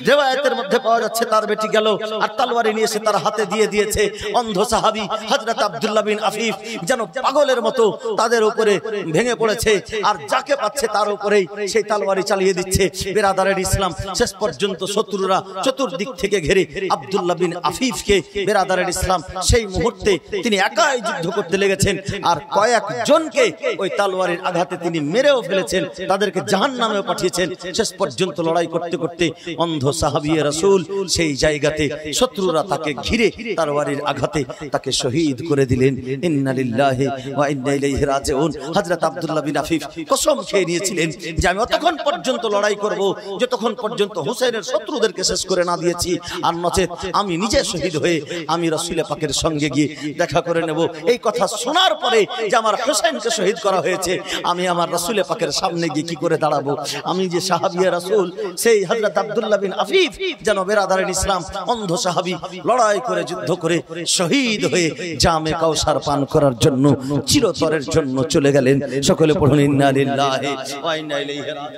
রিওয়ায়াতের মধ্যে পাওয়া যাচ্ছে, তার বেটি গেল আর তলোয়ারি নিয়ে এসে তার হাতে দিয়ে দিয়েছে। অন্ধ সাহাবী হযরত আব্দুল্লাহ বিন আফিফ যেন পাগলের মতো তাদের উপরে ভেঙে পড়েছে আর যাকে পাচ্ছে তার উপরেই সেই তলোয়ারি চালিয়ে দিচ্ছে। বিরাদারের ইসলাম, শেষ পর্যন্ত শত্রুরা চতুর্দিক থেকে ঘিরে আব্দুল্লাহ বিন আফিফকে, বিরাদারের ইসলাম, সেই মুহূর্তে তিনি একাই যুদ্ধ করতে লেগেছেন আর কয়েকজনকে ওই তলোয়ারির আঘাতে তিনি মেরেও ফেলেছেন, তাদেরকে জাহান্নামেও পাঠিয়েছেন। শেষ পর্যন্ত লড়াই করতে করতে অন্ধ সাহাবী রাসূল সেই জায়গাতে শত্রুরা তাকে ঘিরে তলোয়ারির আঘাতে তাকে শহীদ করে দিলেন। ইন্না লিল্লাহি ওয়া ইন্না ইলাইহি রাজিউন। হযরত আব্দুল্লাহ বিন আফিফ কসম খেয়ে নিয়েছিলেন যে আমি ততক্ষণ পর্যন্ত লড়াই করব যতক্ষণ পর্যন্ত হুসাইনের শত্রুদেরকে শেষ করে না দিয়েছি, আর নচেত আমি নিজে শহীদ হয়ে আমি রাসূল পাকের সঙ্গে গিয়ে দেখা করে নেব। এই কথা শোনার পরে যে আমার হুসাইনকে শহীদ করা হয়েছে, আমি আমার রাসূল পাকের সামনে গিয়ে কি করে দাঁড়াবো? আমি যে সাহাবী রাসূল, সেই হযরত আব্দুল্লাহ বিন আফিফ যেন বিরাদারের ইসলাম অন্ধ সাহাবী লড়াই করে যুদ্ধ করে শহীদ হয়ে জামে কাউসার পান করার জন্য চিরতরের জন্য চলে গেলেন। সকলে পড়ুন, ইন্না লিল্লাহি ওয়া ইন্না ইলাইহি রাজিউন।